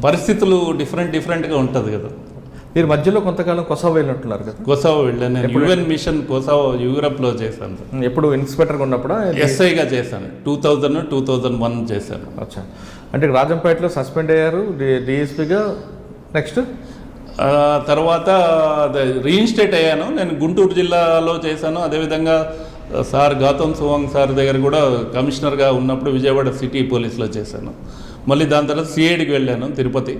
పరిస్థితులు డిఫరెంట్గా ఉంటుంది కదా. మీరు మధ్యలో కొంతకాలం కొసావో వెళ్ళినట్టున్నారు కదా? కొసావో వెళ్ళాను నేను. యుఎన్ మిషన్ కొసావో యూరప్లో చేశాను. ఎప్పుడు ఇన్స్పెక్టర్గా ఉన్నప్పుడు? ఎస్ఐగా చేశాను. 2001 చేశాను. అచ్చా, అంటే రాజంపేటలో సస్పెండ్ అయ్యారు డిఎస్పీగా. నెక్స్ట్ తర్వాత రీఇన్స్టేట్ అయ్యాను. నేను గుంటూరు జిల్లాలో చేశాను. అదేవిధంగా సార్ గౌతమ్ సువాంగ్ సార్ దగ్గర కూడా కమిషనర్గా ఉన్నప్పుడు విజయవాడ సిటీ పోలీస్లో చేశాను. మళ్ళీ దాని తర్వాత సిఐడికి వెళ్ళాను, తిరుపతి.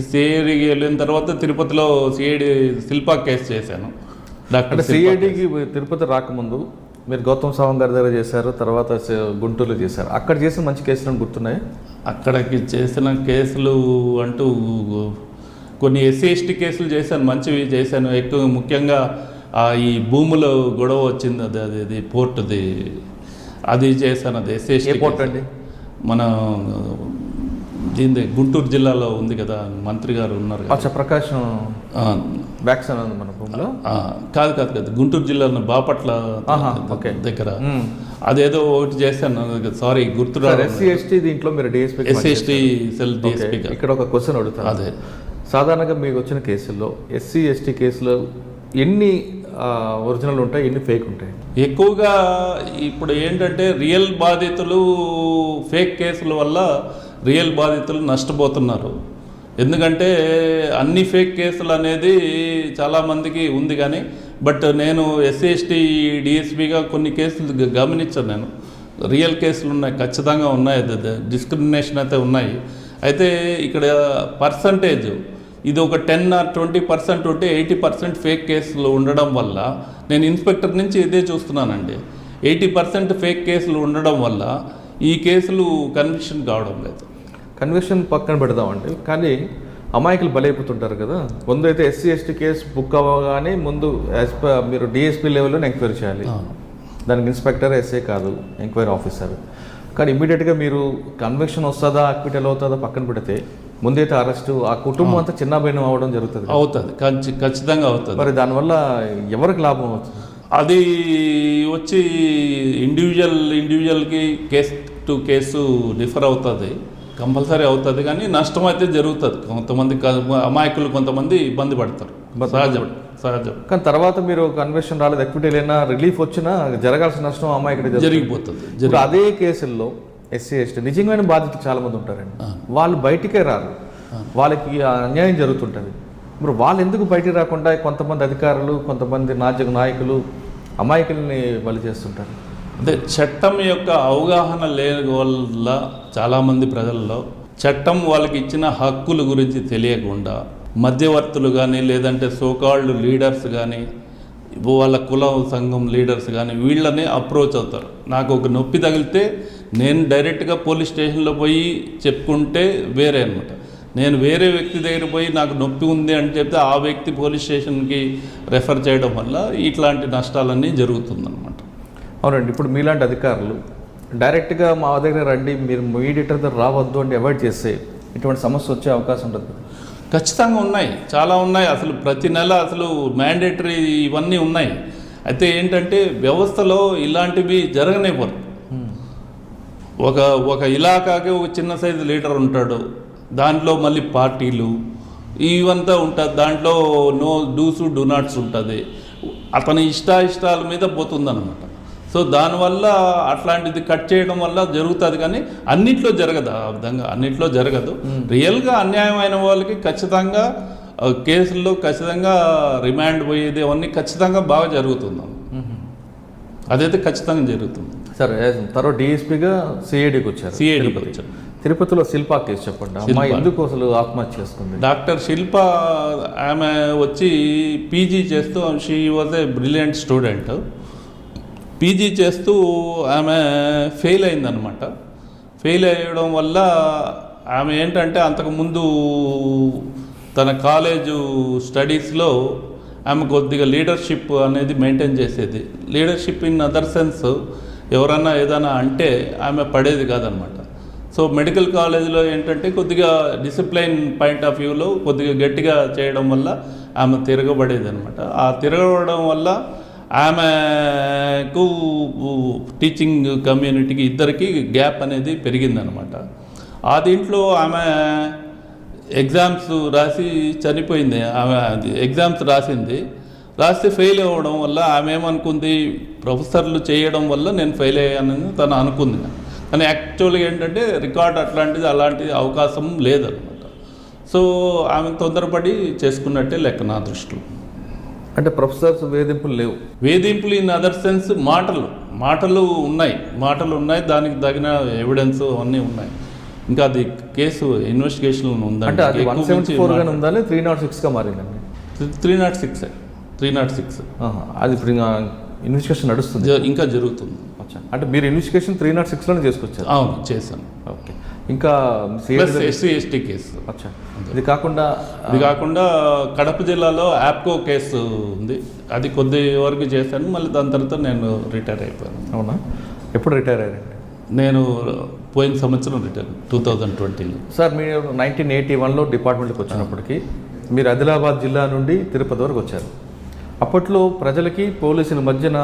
సిఐడికి వెళ్ళిన తర్వాత తిరుపతిలో సిఐడి శిల్పా కేసు చేశాను. డాక్టర్ సిఐడికి తిరుపతి రాకముందు మీరు గౌతమ్ సావంగ్ గారి దగ్గర చేశారు, తర్వాత గుంటూరులో చేశారు. అక్కడ చేసిన మంచి కేసులు గుర్తున్నాయి? అక్కడికి చేసిన కేసులు అంటూ కొన్ని ఎస్సీ ఎస్టీ కేసులు చేశాను, మంచివి చేశాను. ఎక్కువ ముఖ్యంగా ఈ భూములో గొడవ వచ్చింది, అది పోర్టుది, అది చేశాను. అది ఎస్సీ ఎస్టీ పోర్ట్ అండి? మన దీని గుంటూరు జిల్లాలో ఉంది కదా, మంత్రి గారు ఉన్నారు కదా, ప్రకాశం వ్యాక్సిన్ మన భూమిలో. కాదు, గుంటూరు జిల్లాలో బాపట్ల దగ్గర అదేదో ఒకటి చేశాను. సారీ గుర్తురాదు. ఎస్సీ ఎస్టీ దీంట్లో మీరు DSP, SC ST cell DSP. ఇక్కడ ఒక క్వశ్చన్ అడుగుతాను. అదే సాధారణంగా మీకు వచ్చిన కేసుల్లో ఎస్సీ ఎస్టీ కేసులో ఎన్ని ఒరిజినల్ ఉంటాయి, ఎన్ని ఫేక్ ఉంటాయి? ఎక్కువగా ఇప్పుడు ఏంటంటే రియల్ బాధితులు ఫేక్ కేసుల వల్ల రియల్ బాధితులు నష్టపోతున్నారు. ఎందుకంటే అన్ని ఫేక్ కేసులు అనేది చాలామందికి ఉంది. కానీ బట్ నేను ఎస్సీ ఎస్టీ డిఎస్పీగా కొన్ని కేసులు గమనించాను. నేను రియల్ కేసులు ఉన్నాయి, ఖచ్చితంగా ఉన్నాయి, డిస్క్రిమినేషన్ అయితే ఉన్నాయి. అయితే ఇక్కడ పర్సంటేజ్ ఇది ఒక 10 or 20% ఉంటే 80% ఫేక్ కేసులు ఉండడం వల్ల నేను ఇన్స్పెక్టర్ నుంచి ఇదే చూస్తున్నానండి. 80% ఫేక్ కేసులు ఉండడం వల్ల ఈ కేసులు కన్విక్షన్ కావడం లేదు. కన్విక్షన్ పక్కన పెడదామండి, కానీ అమాయకులు బలైపోతుంటారు కదా. ముందు అయితే ఎస్సీ ఎస్టీ కేసు బుక్ అవ్వగానే ముందు మీరు డిఎస్పీ లెవెల్లో ఎంక్వైరీ చేయాలి. దానికి ఇన్స్పెక్టర్ ఎస్ఐ కాదు, ఎంక్వైరీ ఆఫీసర్. కానీ ఇమ్మీడియట్గా మీరు కన్విక్షన్ వస్తుందా అక్విటల్ అవుతుందా పక్కన పెడితే ముందైతే అరెస్టు, ఆ కుటుంబం అంతా చిన్నభిన్నం అవ్వడం జరుగుతుంది. ఖచ్చితంగా అవుతుంది. మరి దానివల్ల ఎవరికి లాభం అవుతుంది? అది వచ్చి ఇండివిజువల్కి కేసు టు కేసు డిఫర్ అవుతుంది, కంపల్సరీ అవుతుంది. కానీ నష్టం అయితే జరుగుతుంది. కొంతమంది అమాయకులు కొంతమంది ఇబ్బంది పడతారు, సహజం. కానీ తర్వాత మీరు కన్విక్షన్ రాలేదు, ఎక్విటీ లేనా, రిలీఫ్ వచ్చినా జరగాల్సిన నష్టం అమాయకుడి జరిగిపోతుంది. అదే కేసుల్లో ఎస్సీ ఎస్టీ నిజంగానే బాధితులు చాలామంది ఉంటారండి. వాళ్ళు బయటికే రారు, వాళ్ళకి అన్యాయం జరుగుతుంటుంది. మరి వాళ్ళు ఎందుకు బయటికి రాకుండా కొంతమంది అధికారులు, కొంతమంది నాయకులు అమాయకుల్ని బలి చేస్తుంటారు? అదే చట్టం యొక్క అవగాహన లేని వల్ల చాలామంది ప్రజల్లో చట్టం వాళ్ళకి ఇచ్చిన హక్కుల గురించి తెలియకుండా మధ్యవర్తులు కానీ, లేదంటే సోకాల్డ్ లీడర్స్ కానీ, వాళ్ళ కుల సంఘం లీడర్స్ కానీ వీళ్ళని అప్రోచ్ అవుతారు. నాకు ఒక నొప్పి తగిలితే నేను డైరెక్ట్గా పోలీస్ స్టేషన్లో పోయి చెప్పుకుంటే వేరే అనమాట. నేను వేరే వ్యక్తి దగ్గర పోయి నాకు నొప్పి ఉంది అని చెప్తే ఆ వ్యక్తి పోలీస్ స్టేషన్కి రెఫర్ చేయడం వల్ల ఇట్లాంటి నష్టాలన్నీ జరుగుతుందన్నమాట. అవునండి, ఇప్పుడు మీలాంటి అధికారులు డైరెక్ట్గా మా దగ్గర రండి, మీరు మీడియేటర్ దగ్గర రావద్దు అంటే అవాయిడ్ చేస్తే ఇటువంటి సమస్య వచ్చే అవకాశం ఉంటుంది? ఖచ్చితంగా ఉన్నాయి, చాలా ఉన్నాయి. అసలు ప్రతి నెల అసలు మ్యాండేటరీ ఇవన్నీ ఉన్నాయి. అయితే ఏంటంటే వ్యవస్థలో ఇలాంటివి జరగనివ్వరు. ఒక ఇలాకాకి ఒక చిన్న సైజు లీడర్ ఉంటాడు, దాంట్లో మళ్ళీ పార్టీలు ఇవంతా ఉంటుంది. దాంట్లో నో డూస్ డూ నాట్స్ ఉంటుంది. అతని ఇష్టాల మీద పోతుందన్నమాట. సో దానివల్ల అట్లాంటిది కట్ చేయడం వల్ల జరుగుతుంది, కానీ అన్నిట్లో జరగదు. ఆ విధంగా అన్నిట్లో జరగదు. రియల్గా అన్యాయం అయిన వాళ్ళకి ఖచ్చితంగా కేసుల్లో ఖచ్చితంగా రిమాండ్ పోయేది అవన్నీ ఖచ్చితంగా బాగా జరుగుతుంది. అదైతే ఖచ్చితంగా జరుగుతుంది. సరే, తర్వాత డిఎస్పీగా సిఐడికి వచ్చారు. సిఐడికి వచ్చారు. తిరుపతిలో శిల్పా కేసు చెప్పండి. అమ్మాయి ఎందుకు అసలు ఆత్మహత్య చేసుకుంది? డాక్టర్ శిల్ప, ఆమె వచ్చి పీజీ చేస్తూ, she was a brilliant student. PG చేస్తూ ఆమె ఫెయిల్ అయిందనమాట. ఫెయిల్ అయ్యడం వల్ల ఆమె ఏంటంటే అంతకుముందు తన కాలేజు స్టడీస్లో ఆమె కొద్దిగా లీడర్షిప్ అనేది మెయింటైన్ చేసేది. లీడర్షిప్ ఇన్ అదర్ సెన్స్, ఎవరన్నా ఏదైనా అంటే ఆమె పడేది కాదనమాట. సో మెడికల్ కాలేజీలో ఏంటంటే కొద్దిగా డిసిప్లైన్ పాయింట్ ఆఫ్ వ్యూలో కొద్దిగా గట్టిగా చేయడం వల్ల ఆమె తిరగబడేది అనమాట. ఆ తిరగబడడం వల్ల ఆమెకు టీచింగ్ కమ్యూనిటీకి ఇద్దరికి గ్యాప్ అనేది పెరిగిందనమాట. ఆ దీంట్లో ఆమె ఎగ్జామ్స్ రాసి చనిపోయింది. ఆమె ఎగ్జామ్స్ రాస్తే ఫెయిల్ అవ్వడం వల్ల ఆమె ఏమనుకుంది, ప్రొఫెసర్లు చేయడం వల్ల నేను ఫెయిల్ అయ్యానని తను అనుకుంది. కానీ యాక్చువల్గా ఏంటంటే రికార్డ్ అలాంటి అవకాశం లేదనమాట. సో ఆమె తొందరపడి చేసుకున్నట్టే లెక్క నా దృష్టిలో. అంటే ప్రొఫెసర్స్ వేధింపులు లేవు. వేధింపులు ఇన్ అదర్ సెన్స్ మాటలు ఉన్నాయి. దానికి తగిన ఎవిడెన్స్ అవన్నీ ఉన్నాయి. ఇంకా అది కేసు ఇన్వెస్టిగేషన్ ఉందండి. అంటే అది 174 గానే ఉండాలి, 306 గా మారిందండి. 306 అది ఇప్పుడు ఇన్వెస్టిగేషన్ నడుస్తుంది, ఇంకా జరుగుతుంది. అంటే మీరు ఇన్వెస్టిగేషన్ 306లోనే చేసుకొచ్చారు? అవును, చేశాను. ఓకే. ఇంకా SC/ST కేసు. ఇది కాకుండా కడప జిల్లాలో యాప్కో కేసు ఉంది. అది కొద్ది వరకు చేశాను. మళ్ళీ దాని తర్వాత నేను రిటైర్ అయిపోయాను. అవునా? ఎప్పుడు రిటైర్ అయ్యారండి? నేను పోయిన సంవత్సరం రిటైర్, 2020లో. సార్, మీరు 1981లో డిపార్ట్మెంట్కి వచ్చినప్పటికీ మీరు ఆదిలాబాద్ జిల్లా నుండి తిరుపతి వరకు వచ్చారు. అప్పట్లో ప్రజలకి పోలీసుల మధ్యన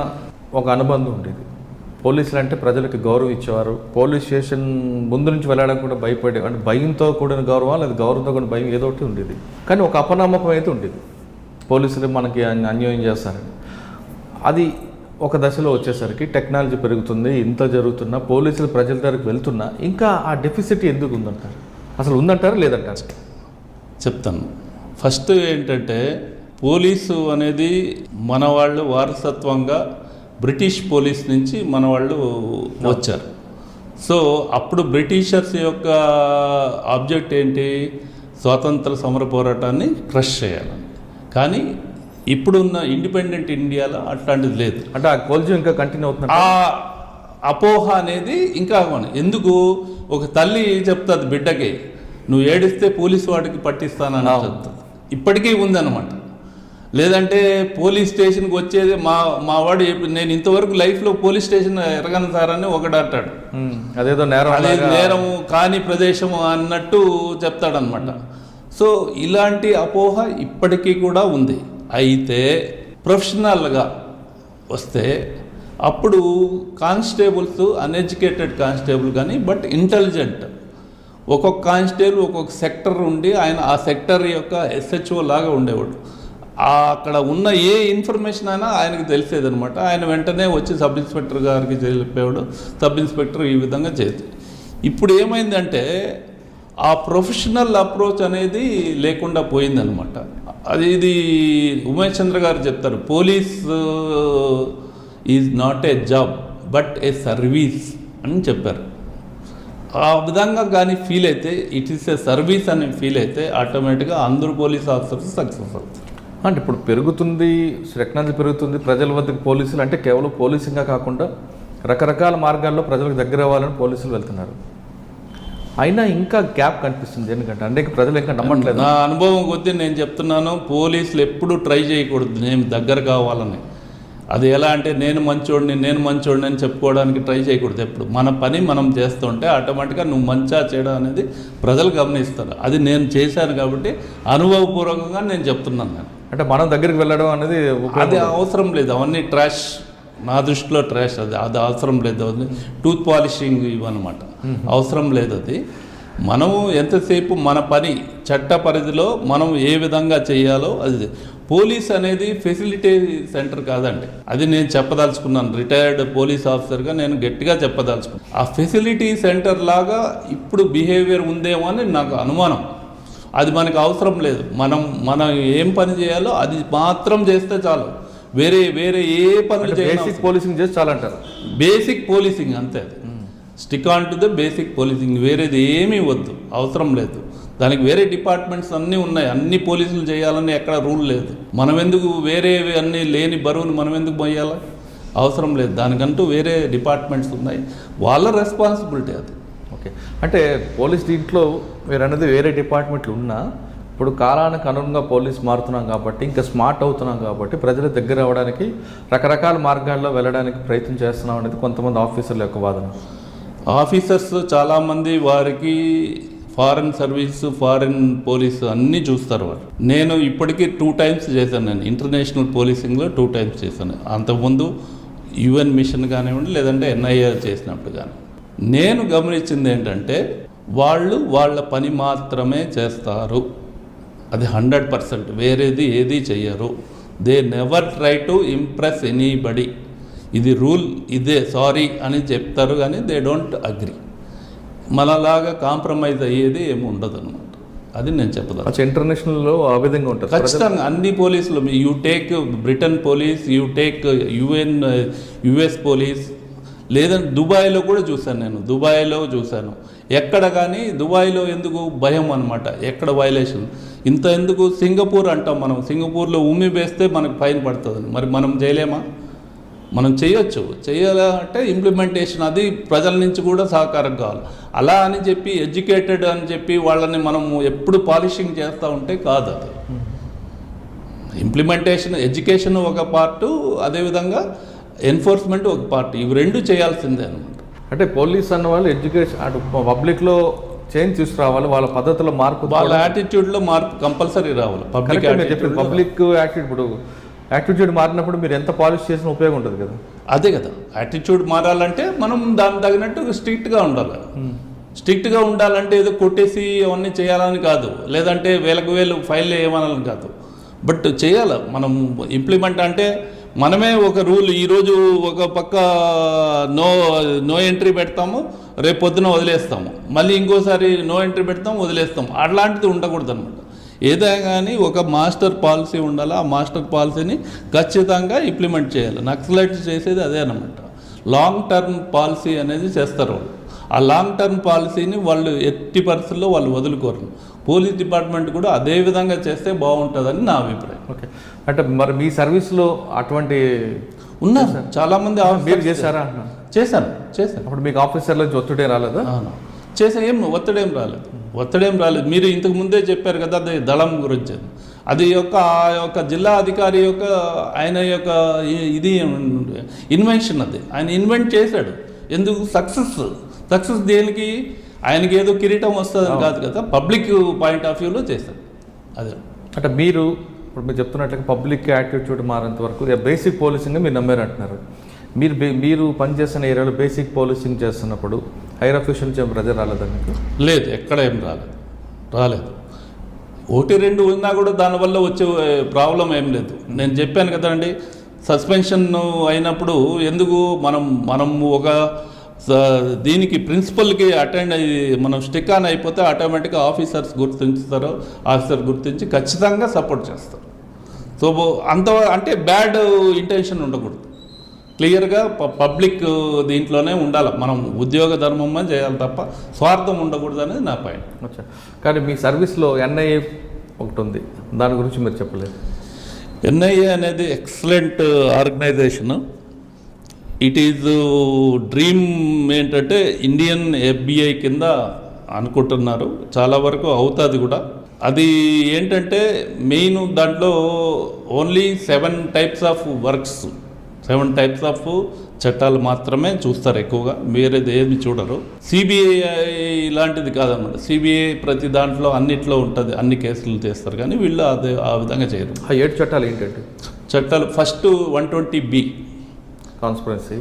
ఒక అనుబంధం ఉండేది. పోలీసులు అంటే ప్రజలకు గౌరవం ఇచ్చేవారు. పోలీస్ స్టేషన్ ముందు నుంచి వెళ్ళడానికి కూడా భయపడే, అంటే భయంతో కూడిన గౌరవం లేదా గౌరవంతో కూడిన భయం ఏదో ఒకటి ఉండేది. కానీ ఒక అపనమ్మకం అయితే ఉండేది, పోలీసులు మనకి అన్యాయం చేస్తారని. అది ఒక దశలో వచ్చేసరికి టెక్నాలజీ పెరుగుతుంది, ఇంత జరుగుతున్నా పోలీసులు ప్రజల దగ్గరికి వెళ్తున్నా ఇంకా ఆ డెఫిసిట్ ఎందుకు ఉందంటారు? అసలు ఉందంటారా లేదంటారు? చెప్తాను. ఫస్ట్ ఏంటంటే పోలీసు అనేది మన వాళ్ళు వారసత్వంగా బ్రిటిష్ పోలీస్ నుంచి మన వాళ్ళు వచ్చారు. సో అప్పుడు బ్రిటిషర్స్ యొక్క ఆబ్జెక్ట్ ఏంటి, స్వాతంత్ర సమర పోరాటాన్ని క్రష్ చేయాలని. కానీ ఇప్పుడున్న ఇండిపెండెంట్ ఇండియాలో అట్లాంటిది లేదు. అంటే ఆ కోల్జీ ఇంకా కంటిన్యూ అవుతుంది. ఆ అపోహ అనేది ఇంకా ఎందుకు, ఒక తల్లి చెప్తుంది బిడ్డకి, నువ్వు ఏడిస్తే పోలీసు వాడికి పట్టిస్తానని చెప్తుంది. ఇప్పటికీ ఉందన్నమాట. లేదంటే పోలీస్ స్టేషన్కి వచ్చేది మా వాడు, నేను ఇంతవరకు లైఫ్లో పోలీస్ స్టేషన్ ఎరగను సార్ అని ఒకడు అంటాడు. అదేదో నేరము కాని ప్రదేశము అన్నట్టు చెప్తాడనమాట. సో ఇలాంటి అపోహ ఇప్పటికీ కూడా ఉంది. అయితే ప్రొఫెషనల్గా వస్తే అప్పుడు కానిస్టేబుల్స్ అన్ఎడ్యుకేటెడ్ కానిస్టేబుల్ కానీ బట్ ఇంటెలిజెంట్, ఒక్కొక్క కానిస్టేబుల్ ఒక్కొక్క సెక్టర్ ఉండి ఆయన ఆ సెక్టర్ యొక్క SHO లాగా ఉండేవాడు. అక్కడ ఉన్న ఏ ఇన్ఫర్మేషన్ అయినా ఆయనకు తెలిసేదనమాట. ఆయన వెంటనే వచ్చి సబ్ ఇన్స్పెక్టర్ గారికి చెప్పేవాడు. సబ్ ఇన్స్పెక్టర్ ఈ విధంగా చేసి. ఇప్పుడు ఏమైందంటే ఆ ప్రొఫెషనల్ అప్రోచ్ అనేది లేకుండా పోయిందనమాట. ఇది ఉమేష్ చంద్ర గారు చెప్తారు, police is not a job but A service అని చెప్పారు. ఆ విధంగా కానీ ఫీల్ అయితే, ఇట్ ఈస్ ఏ సర్వీస్ అని ఫీల్ అయితే ఆటోమేటిక్గా అందరూ పోలీస్ ఆఫీసర్స్ సక్సెస్ అవుతారు. అంటే ఇప్పుడు పెరుగుతుంది, టెక్నాలజీ పెరుగుతుంది, ప్రజల వద్దకు పోలీసులు అంటే కేవలం పోలీసింగ్గా కాకుండా రకరకాల మార్గాల్లో ప్రజలకు దగ్గర అవ్వాలని పోలీసులు వెళ్తున్నారు. అయినా ఇంకా గ్యాప్ కనిపిస్తుంది. ఎందుకంటే అంటే ప్రజలు ఇంకా నమ్మట్లేదు. నా అనుభవం కొద్దీ నేను చెప్తున్నాను, పోలీసులు ఎప్పుడూ ట్రై చేయకూడదు నేను దగ్గర కావాలని. అది ఎలా అంటే నేను మంచోడిని అని చెప్పుకోవడానికి ట్రై చేయకూడదు. ఎప్పుడు మన పని మనం చేస్తుంటే ఆటోమేటిక్గా నువ్వు మంచిగా చేయడం అనేది ప్రజలు గమనిస్తారు. అది నేను చేశాను కాబట్టి అనుభవపూర్వకంగా నేను చెప్తున్నాను. అంటే మనం దగ్గరికి వెళ్ళడం అనేది అది అవసరం లేదు. అవన్నీ ట్రాష్, నా దృష్టిలో ట్రాష్. అది అవసరం లేదు. అది టూత్ పాలిషింగ్ ఇవన్నమాట, అవసరం లేదు అది. మనము ఎంతసేపు మన పని చట్ట పరిధిలో మనం ఏ విధంగా చేయాలో అది. పోలీస్ అనేది ఫెసిలిటీ సెంటర్ కాదండి, అది నేను చెప్పదలుచుకున్నాను. రిటైర్డ్ పోలీస్ ఆఫీసర్గా నేను గట్టిగా చెప్పదలుచుకున్నాను. ఆ ఫెసిలిటీ సెంటర్ లాగా ఇప్పుడు బిహేవియర్ ఉందేమో అని నాకు అనుమానం. అది మనకు అవసరం లేదు. మనం ఏం పని చేయాలో అది మాత్రం చేస్తే చాలు. వేరే ఏ పనులు బేసిక్ పోలీసింగ్ చేసి చాలంటారు. బేసిక్ పోలీసింగ్ అంతే. అది stick on to the basic policing, వేరేది ఏమీ వద్దు, అవసరం లేదు. దానికి వేరే డిపార్ట్మెంట్స్ అన్నీ ఉన్నాయి, అన్ని పోలీసులు చేయాలని ఎక్కడ రూల్ లేదు. మనం ఎందుకు వేరే అన్నీ లేని బరువుని మనం ఎందుకు మొయ్యాలి? అవసరం లేదు. దానికంటూ వేరే డిపార్ట్మెంట్స్ ఉన్నాయి, వాళ్ళ రెస్పాన్సిబిలిటీ అది. ఓకే, అంటే పోలీస్ దీంట్లో మీరు అనేది వేరే డిపార్ట్మెంట్లు ఉన్నా ఇప్పుడు కాలానికి అనుగుణంగా పోలీస్ మారుతున్నాం కాబట్టి, ఇంకా స్మార్ట్ అవుతున్నాం కాబట్టి ప్రజల దగ్గర అవ్వడానికి రకరకాల మార్గాల్లో వెళ్ళడానికి ప్రయత్నం చేస్తున్నాం అనేది కొంతమంది ఆఫీసర్ల యొక్క వాదన. ఆఫీసర్స్ చాలామంది వారికి ఫారెన్ సర్వీస్, ఫారెన్ పోలీస్ అన్నీ చూస్తారు వారు. నేను ఇప్పటికీ 2 times చేశాను. నేను ఇంటర్నేషనల్ పోలీసింగ్లో 2 times చేశాను. అంతకుముందు UN మిషన్ కానివ్వండి, లేదంటే NIA చేసినప్పుడు కానీ. నేను గమనించింది ఏంటంటే వాళ్ళు వాళ్ళ పని మాత్రమే చేస్తారు, అది 100%. వేరేది ఏది చెయ్యరు. They never try to impress anybody. ఇది రూల్, ఇదే సారీ అని చెప్తారు కానీ దే డోంట్ అగ్రి. మనలాగా కాంప్రమైజ్ అయ్యేది ఏమి ఉండదు అనమాట. అది నేను చెప్పదు. ఇంటర్నేషనల్లో ఆ విధంగా ఉంటుంది ఖచ్చితంగా. అన్ని పోలీసులు, you take Britain police, you take US police, లేదంటే దుబాయ్లో కూడా చూశాను. నేను దుబాయ్లో చూశాను. ఎక్కడ కానీ దుబాయ్లో ఎందుకు భయం అనమాట, ఎక్కడ వైలేషన్ ఇంత ఎందుకు? సింగపూర్ అంటాం మనం, సింగపూర్లో ఉమ్మి వేస్తే మనకు ఫైన్ పడుతుంది. మరి మనం చేయలేమా? మనం చేయొచ్చు. చేయాలంటే ఇంప్లిమెంటేషన్, అది ప్రజల నుంచి కూడా సహకారం కావాలి. అలా అని చెప్పి ఎడ్యుకేటెడ్ అని చెప్పి వాళ్ళని మనం ఎప్పుడు పాలిషింగ్ చేస్తూ ఉంటే కాదు. అది ఇంప్లిమెంటేషన్, ఎడ్యుకేషన్ ఒక పార్టు, అదేవిధంగా ఎన్ఫోర్స్మెంట్ ఒక పార్ట్. ఇవి రెండు చేయాల్సిందే అనమాట. అంటే పోలీస్ అన్న వాళ్ళు ఎడ్యుకేషన్, అటు పబ్లిక్లో చేంజ్ తీసుకురావాలి, వాళ్ళ పద్ధతిలో మార్పు, వాళ్ళ యాటిట్యూడ్లో మార్పు కంపల్సరీ రావాలి. పబ్లిక్ యాటిట్యూడ్, ఇప్పుడు యాటిట్యూడ్ మారినప్పుడు మీరు ఎంత పాలిష్ చేసిన ఉపయోగం ఉంటుంది కదా. అదే కదా, యాటిట్యూడ్ మారాలంటే మనం దానికి తగినట్టు స్ట్రిక్ట్గా ఉండాలి. స్ట్రిక్ట్గా ఉండాలంటే ఏదో కొట్టేసి అవన్నీ చేయాలని కాదు, లేదంటే వేలకు ఫైల్ వేయమనాలని కాదు, బట్ చేయాలి. మనం ఇంప్లిమెంట్ అంటే మనమే ఒక రూల్, ఈరోజు ఒక పక్క నో ఎంట్రీ పెడతాము, రేపు పొద్దున వదిలేస్తాము, మళ్ళీ ఇంకోసారి నో ఎంట్రీ పెడతాము, వదిలేస్తాము. అట్లాంటిది ఉండకూడదు అనమాట. ఏదైనా కానీ ఒక మాస్టర్ పాలసీ ఉండాలి. ఆ మాస్టర్ పాలసీని ఖచ్చితంగా ఇంప్లిమెంట్ చేయాలి. నక్సలైట్స్ చేసేది అదే అనమాట. లాంగ్ టర్మ్ పాలసీ అనేది చేస్తారు వాళ్ళు. ఆ లాంగ్ టర్మ్ పాలసీని వాళ్ళు ఎట్టి పరిస్థితుల్లో వాళ్ళు వదులుకోరు. పోలీస్ డిపార్ట్మెంట్ కూడా అదే విధంగా చేస్తే బాగుంటుందని నా అభిప్రాయం. ఓకే, అంటే మరి మీ సర్వీస్లో అటువంటి ఉన్నారు చాలామంది. మీరు చేశారా? చేశాను. అప్పుడు మీకు ఆఫీసర్ల నుంచి ఒత్తిడి రాలేదా? ఒత్తిడేం రాలేదు. మీరు ఇంతకు ముందే చెప్పారు కదా, అది దళం గురించి. అది ఆ యొక్క జిల్లా అధికారి యొక్క ఆయన యొక్క ఇది ఇన్వెన్షన్. అది ఆయన ఇన్వెంట్ చేశాడు. ఎందుకు? సక్సెస్ దేనికి? ఆయనకి ఏదో కిరీటం వస్తుందని కాదు కదా, పబ్లిక్ పాయింట్ ఆఫ్ వ్యూలో చేశాడు. అదే అంటే మీరు ఇప్పుడు మీరు చెప్తున్నట్లుగా పబ్లిక్ యాటిట్యూడ్ మారేంత వరకు బేసిక్ పోలీసింగ్ మీరు నమ్మారంటున్నారు. మీరు పనిచేస్తున్న ఏరియాలో బేసిక్ పోలీసింగ్ చేస్తున్నప్పుడు హైర్ అఫీషియల్ నుంచి ప్రెజర్ రాలేదా మీకు? లేదు, ఎక్కడ ఏం రాలేదు. 1-2 ఉన్నా కూడా దానివల్ల వచ్చే ప్రాబ్లం ఏం లేదు. నేను చెప్పాను కదండి, సస్పెన్షన్ అయినప్పుడు ఎందుకు మనం ఒక దీనికి ప్రిన్సిపల్కి అటెండ్ అయ్యి మనం స్టిక్ ఆన్ అయిపోతే ఆటోమేటిక్గా ఆఫీసర్ గుర్తించి ఖచ్చితంగా సపోర్ట్ చేస్తారు. సో అంత అంటే బ్యాడ్ ఇంటెన్షన్ ఉండకూడదు. క్లియర్గా పబ్లిక్ దీంట్లోనే ఉండాలి. మనం ఉద్యోగ ధర్మం చేయాలి తప్ప స్వార్థం ఉండకూడదు అనేది నా పాయింట్. అచ్చా, కానీ మీ సర్వీస్లో NIA ఒకటి ఉంది, దాని గురించి మీరు చెప్పలేదు. NIA అనేది excellent organisation. It is dream ఏంటంటే ఇండియన్ FBI కింద అనుకుంటున్నారు. చాలా వరకు అవుతుంది కూడా. అది ఏంటంటే మెయిన్ దాంట్లో only 7 types of works, 7 types of చట్టాలు మాత్రమే చూస్తారు ఎక్కువగా, వేరేది ఏమి చూడరు. CBI ఇలాంటిది కాదన్నమాట. CBI ప్రతి దాంట్లో అన్నిట్లో ఉంటుంది, అన్ని కేసులు చేస్తారు, కానీ వీళ్ళు అదే ఆ విధంగా చేయరు. 7 చట్టాలు ఏంటంటే? చట్టాలు first 120B conspiracy,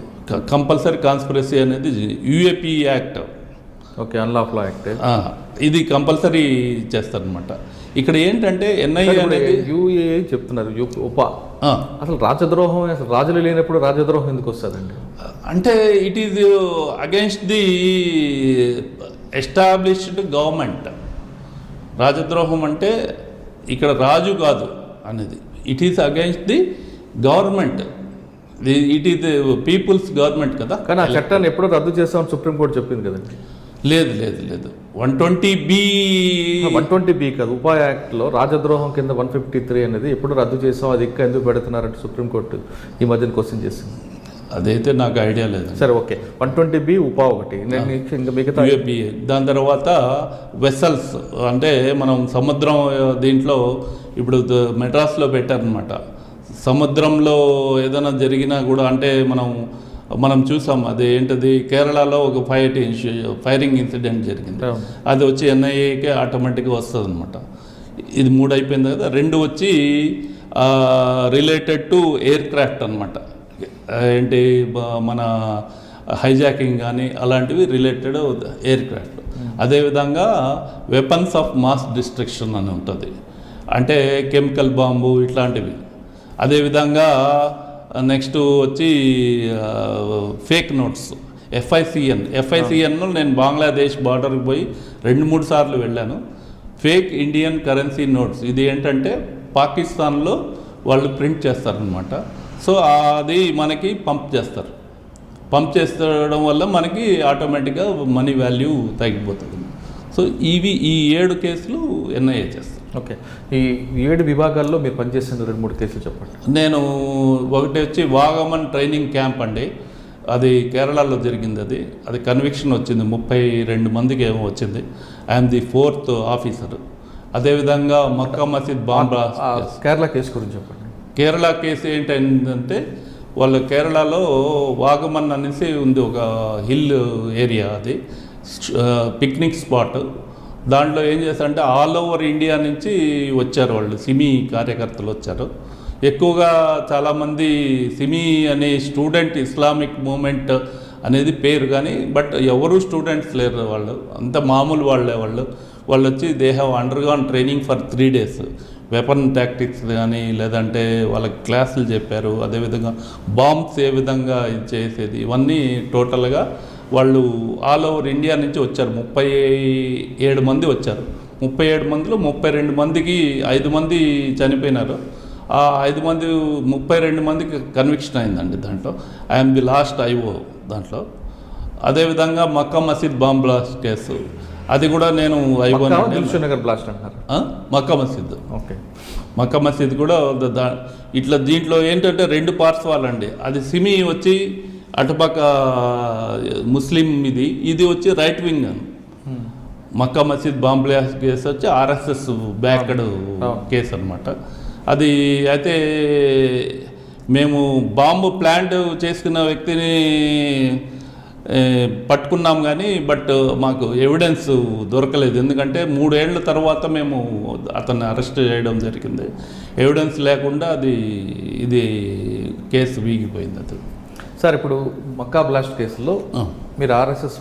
compulsory conspiracy అనేది UAP act. Okay, unlawful act. ఇది కంపల్సరీ చేస్తారనమాట. ఇక్కడ ఏంటంటే ఎన్ఐఏ అనేది యూఏ చెప్తున్నారు, అసలు రాజద్రోహం, అసలు రాజులు లేనప్పుడు రాజద్రోహం ఎందుకు వస్తుందండి? అంటే it is against the established government. రాజద్రోహం అంటే ఇక్కడ రాజు కాదు అనేది, it is against the government, it is people's government కదా. కానీ ఆ చట్టాన్ని ఎప్పుడో రద్దు చేస్తామని సుప్రీంకోర్టు చెప్పింది కదండి. లేదు లేదు లేదు 120B 120B కాదు, ఉపా యాక్ట్లో రాజద్రోహం కింద 153 అనేది ఎప్పుడు రద్దు చేసాం, అది ఇంకా ఎందుకు పెడుతున్నారంటే సుప్రీంకోర్టు ఈ మధ్యన క్వశ్చన్ చేసింది. అదైతే నాకు ఐడియా లేదు. సరే, ఓకే, 120B ఉపా ఒకటి, నేను ఇంకా మిగతా UAPA. దాని తర్వాత వెసల్స్ అంటే మనం సముద్రం దీంట్లో ఇప్పుడు మెడ్రాస్లో పెట్టారనమాట. సముద్రంలో ఏదైనా జరిగినా కూడా అంటే మనం చూసాం, అది ఏంటది కేరళలో ఒక ఫైరింగ్ ఇన్సిడెంట్ జరిగింది, అది వచ్చి ఎన్ఐఏకే ఆటోమేటిక్గా వస్తుంది అనమాట. ఇది 3 అయిపోయింది కదా. 2 వచ్చి రిలేటెడ్ టు ఎయిర్ క్రాఫ్ట్ అనమాట. ఏంటి మన హైజాకింగ్ కానీ అలాంటివి రిలేటెడ్ ఎయిర్ క్రాఫ్ట్. అదేవిధంగా వెపన్స్ ఆఫ్ మాస్ డిస్ట్రక్షన్ అని ఉంటుంది, అంటే కెమికల్ బాంబు ఇట్లాంటివి. అదేవిధంగా నెక్స్ట్ వచ్చి ఫేక్ నోట్స్, ఎఫ్ఐసిఎన్ను నేను బంగ్లాదేశ్ బార్డర్కి పోయి 2-3 సార్లు వెళ్ళాను. ఫేక్ ఇండియన్ కరెన్సీ నోట్స్, ఇది ఏంటంటే పాకిస్తాన్లో వాళ్ళు ప్రింట్ చేస్తారనమాట. సో అది మనకి పంప్ చేస్తడం వల్ల మనకి ఆటోమేటిక్గా మనీ వాల్యూ తగ్గిపోతుంది. సో ఈ 7 కేసులు ఎన్ఐఏ చేస్తారు. ఓకే, ఈ 7 విభాగాల్లో మీరు పనిచేసిన 2-3 కేసులు చెప్పండి. నేను ఒకటి వచ్చి వాగమన్ ట్రైనింగ్ క్యాంప్ అండి, అది కేరళలో జరిగింది. అది కన్విక్షన్ వచ్చింది, 32 మందికి ఏమో వచ్చింది. I'm the 4th officer. అదేవిధంగా మక్కా మసీద్ బాంబ్ కేరళ కేసు గురించి చెప్పండి. కేరళ కేసు ఏంటంటే వాళ్ళు కేరళలో వాగమన్ అనేసి ఉంది, ఒక హిల్ ఏరియా, అది పిక్నిక్ స్పాట్. దాంట్లో ఏం చేస్తారంటే ఆల్ ఓవర్ ఇండియా నుంచి వచ్చారు వాళ్ళు, సిమీ కార్యకర్తలు వచ్చారు. ఎక్కువగా చాలామంది సిమీ అనే స్టూడెంట్ ఇస్లామిక్ మూమెంట్ అనేది పేరు, కానీ బట్ ఎవరు స్టూడెంట్స్ లేరు, వాళ్ళు అంత మామూలు వాళ్ళే. వాళ్ళు వచ్చి they have undergone training for 3 days. Weapon tactics కానీ లేదంటే వాళ్ళకి క్లాసులు చెప్పారు. అదేవిధంగా బాంబ్స్ ఏ విధంగా ఇది చేసేది, ఇవన్నీ టోటల్గా వాళ్ళు ఆల్ ఓవర్ ఇండియా నుంచి వచ్చారు. 37 మంది వచ్చారు. 37 మందిలో 32 మందికి 5 మంది చనిపోయినారు. ఆ 5 మంది 32 మందికి కన్విక్షన్ అయిందండి. దాంట్లో ఐఎమ్ ది లాస్ట్ ఐఓ దాంట్లో. అదేవిధంగా మక్కా మసీద్ బాంబ్ బ్లాస్ట్ కేసు, అది కూడా నేను ఐఓ. దిల్షుఖ్నగర్ బ్లాస్ట్ అంటారు, మక్కా మసీద్. ఓకే, మక్కా మసీద్ కూడా ఇట్లా దీంట్లో ఏంటంటే 2 parts వాళ్ళండి. అది సిమి వచ్చి అటుపక్క ముస్లిం, ఇది వచ్చి రైట్ వింగ్ అని. మక్కా మసీద్ బాంబ్ బ్లాస్ట్ కేసు వచ్చి RSS బ్యాక్డ్ కేసు అనమాట. అది అయితే మేము బాంబు ప్లాంట్ చేసుకున్న వ్యక్తిని పట్టుకున్నాం, కానీ బట్ మాకు ఎవిడెన్స్ దొరకలేదు. ఎందుకంటే 3 ఏళ్ల తర్వాత మేము అతన్ని అరెస్ట్ చేయడం జరిగింది. ఎవిడెన్స్ లేకుండా ఇది కేసు వీగిపోయింది. అది సార్, ఇప్పుడు మక్కా బ్లాస్ట్ కేసులో మీరు RSS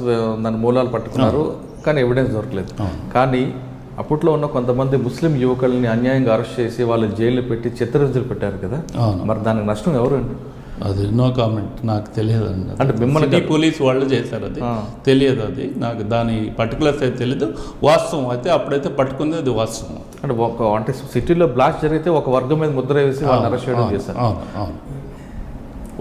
దాని మూలాలు పట్టుకున్నారు, కానీ ఎవిడెన్స్ దొరకలేదు. కానీ అప్పట్లో ఉన్న కొంతమంది ముస్లిం యువకుల్ని అన్యాయంగా అరెస్ట్ చేసి వాళ్ళు జైల్లో పెట్టి చిత్రహింసలు పెట్టారు కదా, మరి దానికి నష్టం ఎవరు అండి? అది నో కామెంట్, నాకు తెలియదు అండి. అంటే మిమ్మల్ని పోలీస్ వాళ్ళు చేశారు, అది తెలియదు. అది నాకు దాని పర్టికులర్స్ అయితే తెలియదు. వాస్తవం అయితే అప్పుడైతే పట్టుకుంది, అది వాస్తవం. అంటే సిటీలో బ్లాస్ట్ జరిగితే ఒక వర్గం మీద ముద్ర వేసి వాళ్ళని అరెస్ట్ చేయడం చేశారు.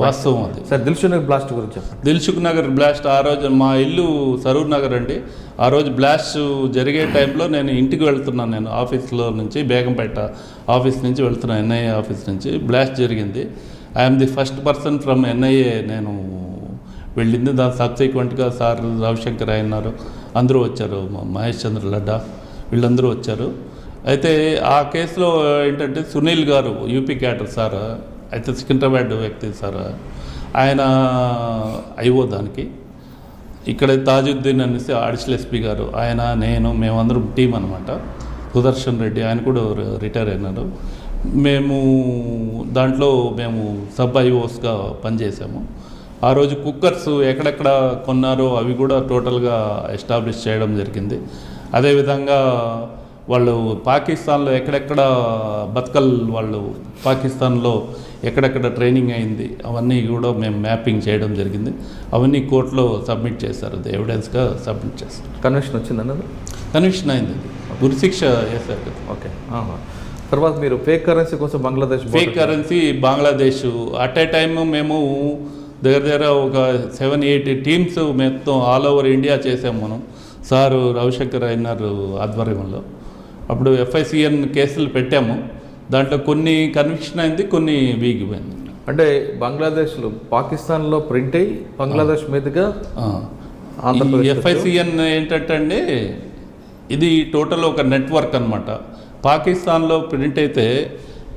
వాస్తవం అది. సార్, దిల్షుఖ్నగర్ బ్లాస్ట్ గురించి చెప్పండి. దిల్షుఖ్నగర్ బ్లాస్ట్, ఆ రోజు మా ఇల్లు సరూర్ నగర్ అండి. ఆ రోజు బ్లాస్ట్ జరిగే టైంలో నేను ఇంటికి వెళ్తున్నాను. నేను ఆఫీస్లో నుంచి బేగంపేట ఆఫీస్ నుంచి వెళ్తున్నాను, NIA ఆఫీస్ నుంచి. బ్లాస్ట్ జరిగింది. I'm the first person from NIA నేను వెళ్ళింది. దాని సబ్సిక్వెంట్గా సార్ రవిశంకర్ అయ్యన్నారు, అందరూ వచ్చారు, మహేష్ చంద్ర లడ్డా వీళ్ళందరూ వచ్చారు. అయితే ఆ కేసులో ఏంటంటే సునీల్ గారు యూపీ క్యాడర్ సార్, అయితే సికింద్రాబాద్ వ్యక్తి సార్, ఆయన ఐఓ దానికి. ఇక్కడ తాజుద్దీన్ అనేసి అడిషనల్ SP గారు, ఆయన, నేను, మేమందరం టీం అనమాట. సుదర్శన్ రెడ్డి ఆయన కూడా రిటైర్ అయినారు. మేము దాంట్లో మేము సబ్ IOSగా పనిచేసాము. ఆ రోజు కుక్కర్స్ ఎక్కడెక్కడ కొన్నారో అవి కూడా టోటల్గా ఎస్టాబ్లిష్ చేయడం జరిగింది. అదేవిధంగా వాళ్ళు పాకిస్తాన్లో ఎక్కడెక్కడ బతకల్ వాళ్ళు పాకిస్తాన్లో ఎక్కడెక్కడ ట్రైనింగ్ అయింది అవన్నీ కూడా మేము మ్యాపింగ్ చేయడం జరిగింది. అవన్నీ కోర్టులో సబ్మిట్ చేశారు, అది ఎవిడెన్స్గా సబ్మిట్ చేస్తారు. కన్విక్షన్ వచ్చిందన్నది? కన్విక్షన్ అయింది, ఉరిశిక్ష వేశారు కదా. ఓకే. తర్వాత మీరు ఫేక్ కరెన్సీ కోసం Bangladesh, fake currency Bangladesh at a time మేము దగ్గర ఒక 7-8 టీమ్స్ మొత్తం ఆల్ ఓవర్ ఇండియా చేసాము మనం, సారు రవిశంకర్ అయినారు ఆధ్వర్యంలో. అప్పుడు FICN కేసులు పెట్టాము, దాంట్లో కొన్ని కన్విక్షన్ అయింది, కొన్ని వీగిపోయింది. అంటే బంగ్లాదేశ్లో పాకిస్తాన్లో ప్రింట్ అయ్యి బంగ్లాదేశ్ మీదుగా FICN ఏంటంటే అండి, ఇది టోటల్ ఒక నెట్వర్క్ అనమాట. పాకిస్తాన్లో ప్రింట్ అయితే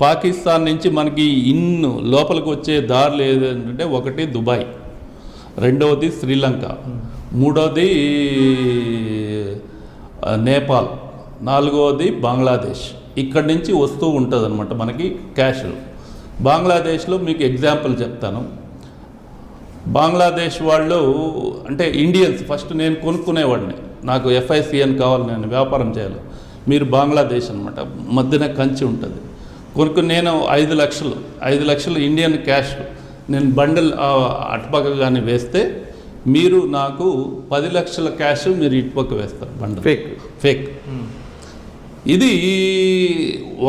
పాకిస్తాన్ నుంచి మనకి లోపలికి వచ్చే దారులు ఏదంటే, ఒకటి దుబాయ్, రెండవది శ్రీలంక, మూడవది నేపాల్, నాలుగవది బంగ్లాదేశ్. ఇక్కడి నుంచి వస్తూ ఉంటుంది అనమాట మనకి క్యాష్. బంగ్లాదేశ్లో మీకు ఎగ్జాంపుల్ చెప్తాను. బంగ్లాదేశ్ వాళ్ళు అంటే ఇండియన్స్, ఫస్ట్ నేను కొనుక్కునేవాడిని, నాకు FICN కావాలి, నేను వ్యాపారం చేయాలి. మీరు బంగ్లాదేశ్ అనమాట, మధ్యన కంచి ఉంటుంది. కొనుక్కుని నేను 5 లక్షలు ఇండియన్ క్యాష్ నేను బండిల్ అటుపక్క కానీ వేస్తే, మీరు నాకు 10 లక్షల క్యాష్ మీరు ఇటుపక్క వేస్తారు బండిల్. ఫేక్. ఇది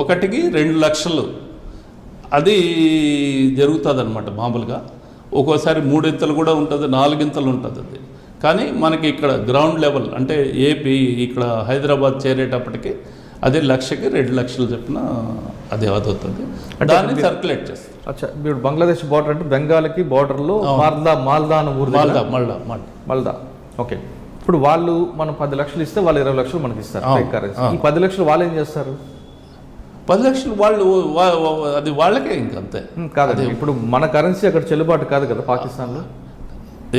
ఒకటికి 2 లక్షలు అది జరుగుతుంది అనమాట మామూలుగా. ఒక్కోసారి 3 ఇంతలు కూడా ఉంటుంది, 4 ఇంతలు ఉంటుంది అది. కానీ మనకి ఇక్కడ గ్రౌండ్ లెవెల్ అంటే AP ఇక్కడ హైదరాబాద్ చేరేటప్పటికి అదే 1,00,000కి 2 లక్షలు చెప్పిన అది అవుతుంది. దాన్ని సర్క్యులేట్ చేస్తారు. అచ్చా, మీరు బంగ్లాదేశ్ బార్డర్ అంటే బెంగాల్కి బార్డర్లో మాల్దా అనే ఊరు, మాల్దా. ఓకే. ఇప్పుడు వాళ్ళు మనం 10 లక్షలు ఇస్తే వాళ్ళు 20 లక్షలు మనకి ఇస్తారు ఫేక్ కరెన్సీ. ఈ 10 లక్షలు వాళ్ళు ఏం చేస్తారు? 10 లక్షలు వాళ్ళు అది వాళ్ళకే ఇంకంతే కాదు. ఇప్పుడు మన కరెన్సీ అక్కడ చెల్లుబాటు కాదు కదా పాకిస్తాన్లో.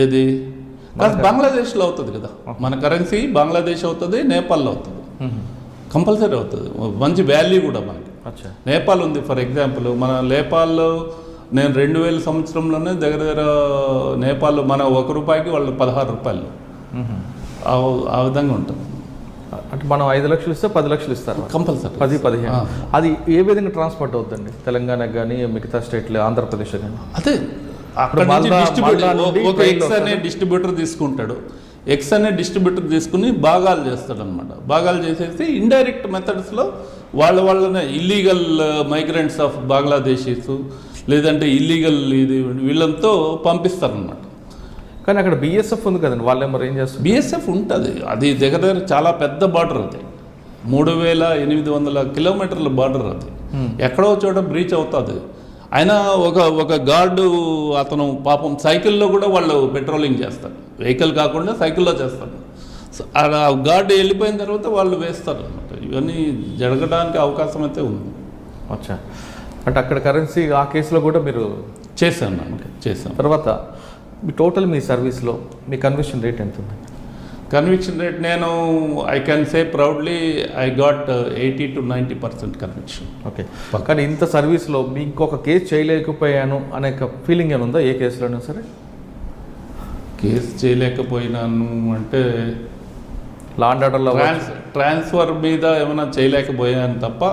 ఏది కాదు, బంగ్లాదేశ్లో అవుతుంది కదా మన కరెన్సీ. బంగ్లాదేశ్ అవుతుంది, నేపాల్లో అవుతుంది, కంపల్సరీ అవుతుంది. మంచి వాల్యూ కూడా మనకి. నేపాల్ ఉంది ఫర్ ఎగ్జాంపుల్. మన నేపాల్లో నేను 2000 సంవత్సరంలోనే దగ్గర నేపాల్లో మన ₹1 వాళ్ళు 16 రూపాయలు, ఆ విధంగా ఉంటుంది. అంటే మనం 5 లక్షలు ఇస్తే 10 లక్షలు ఇస్తారు కంపల్సరీ, 10-15. అది ఏ విధంగా ట్రాన్స్పోర్ట్ అవుతుంది తెలంగాణకు కానీ మిగతా స్టేట్లు, ఆంధ్రప్రదేశ్ కానీ? అదే అక్కడ ఒక ఎక్స్ అనే డిస్ట్రిబ్యూటర్ తీసుకుంటాడు. ఎక్స్ అనే డిస్ట్రిబ్యూటర్ తీసుకుని భాగాలు చేస్తాడనమాట. భాగాలు చేసేసి ఇండైరెక్ట్ మెథడ్స్లో వాళ్ళనే ఇల్లీగల్ మైగ్రెంట్స్ ఆఫ్ బంగ్లాదేశీస్ లేదంటే ఇల్లీగల్ ఇది వీళ్ళంతో పంపిస్తారనమాట. కానీ అక్కడ BSF ఉంది కదండి, వాళ్ళే మరి ఏం చేస్తారు? BSF ఉంటుంది, అది దగ్గర చాలా పెద్ద బార్డర్, అది 3800 కిలోమీటర్ల బార్డర్. అది ఎక్కడో చోట బ్రీచ్ అవుతుంది. అయినా ఒక గార్డు అతను పాపం సైకిల్లో కూడా వాళ్ళు పెట్రోలింగ్ చేస్తారు, వెహికల్ కాకుండా సైకిల్లో చేస్తారు. ఆ గార్డు వెళ్ళిపోయిన తర్వాత వాళ్ళు వేస్తారు అనమాట. ఇవన్నీ జరగడానికి అవకాశం అయితే ఉంది. అచ్చా, అంటే అక్కడ కరెన్సీ ఆ కేసులో కూడా మీరు చేశాను. తర్వాత మీ టోటల్ మీ సర్వీస్లో మీ కన్విక్షన్ రేట్ ఎంత ఉంది? కన్విక్షన్ రేట్ నేను I can say proudly I got 80 to 90% conviction. Okay. కానీ ఇంత సర్వీస్లో మీ ఇంకొక కేసు చేయలేకపోయాను అనే ఫీలింగ్ ఏమైనా ఉందా? ఏ కేసులోనే సరే కేసు చేయలేకపోయినాను అంటే లా అండ్ ఆర్డర్లో ట్రాన్స్ఫర్ మీద ఏమైనా చేయలేకపోయాను తప్ప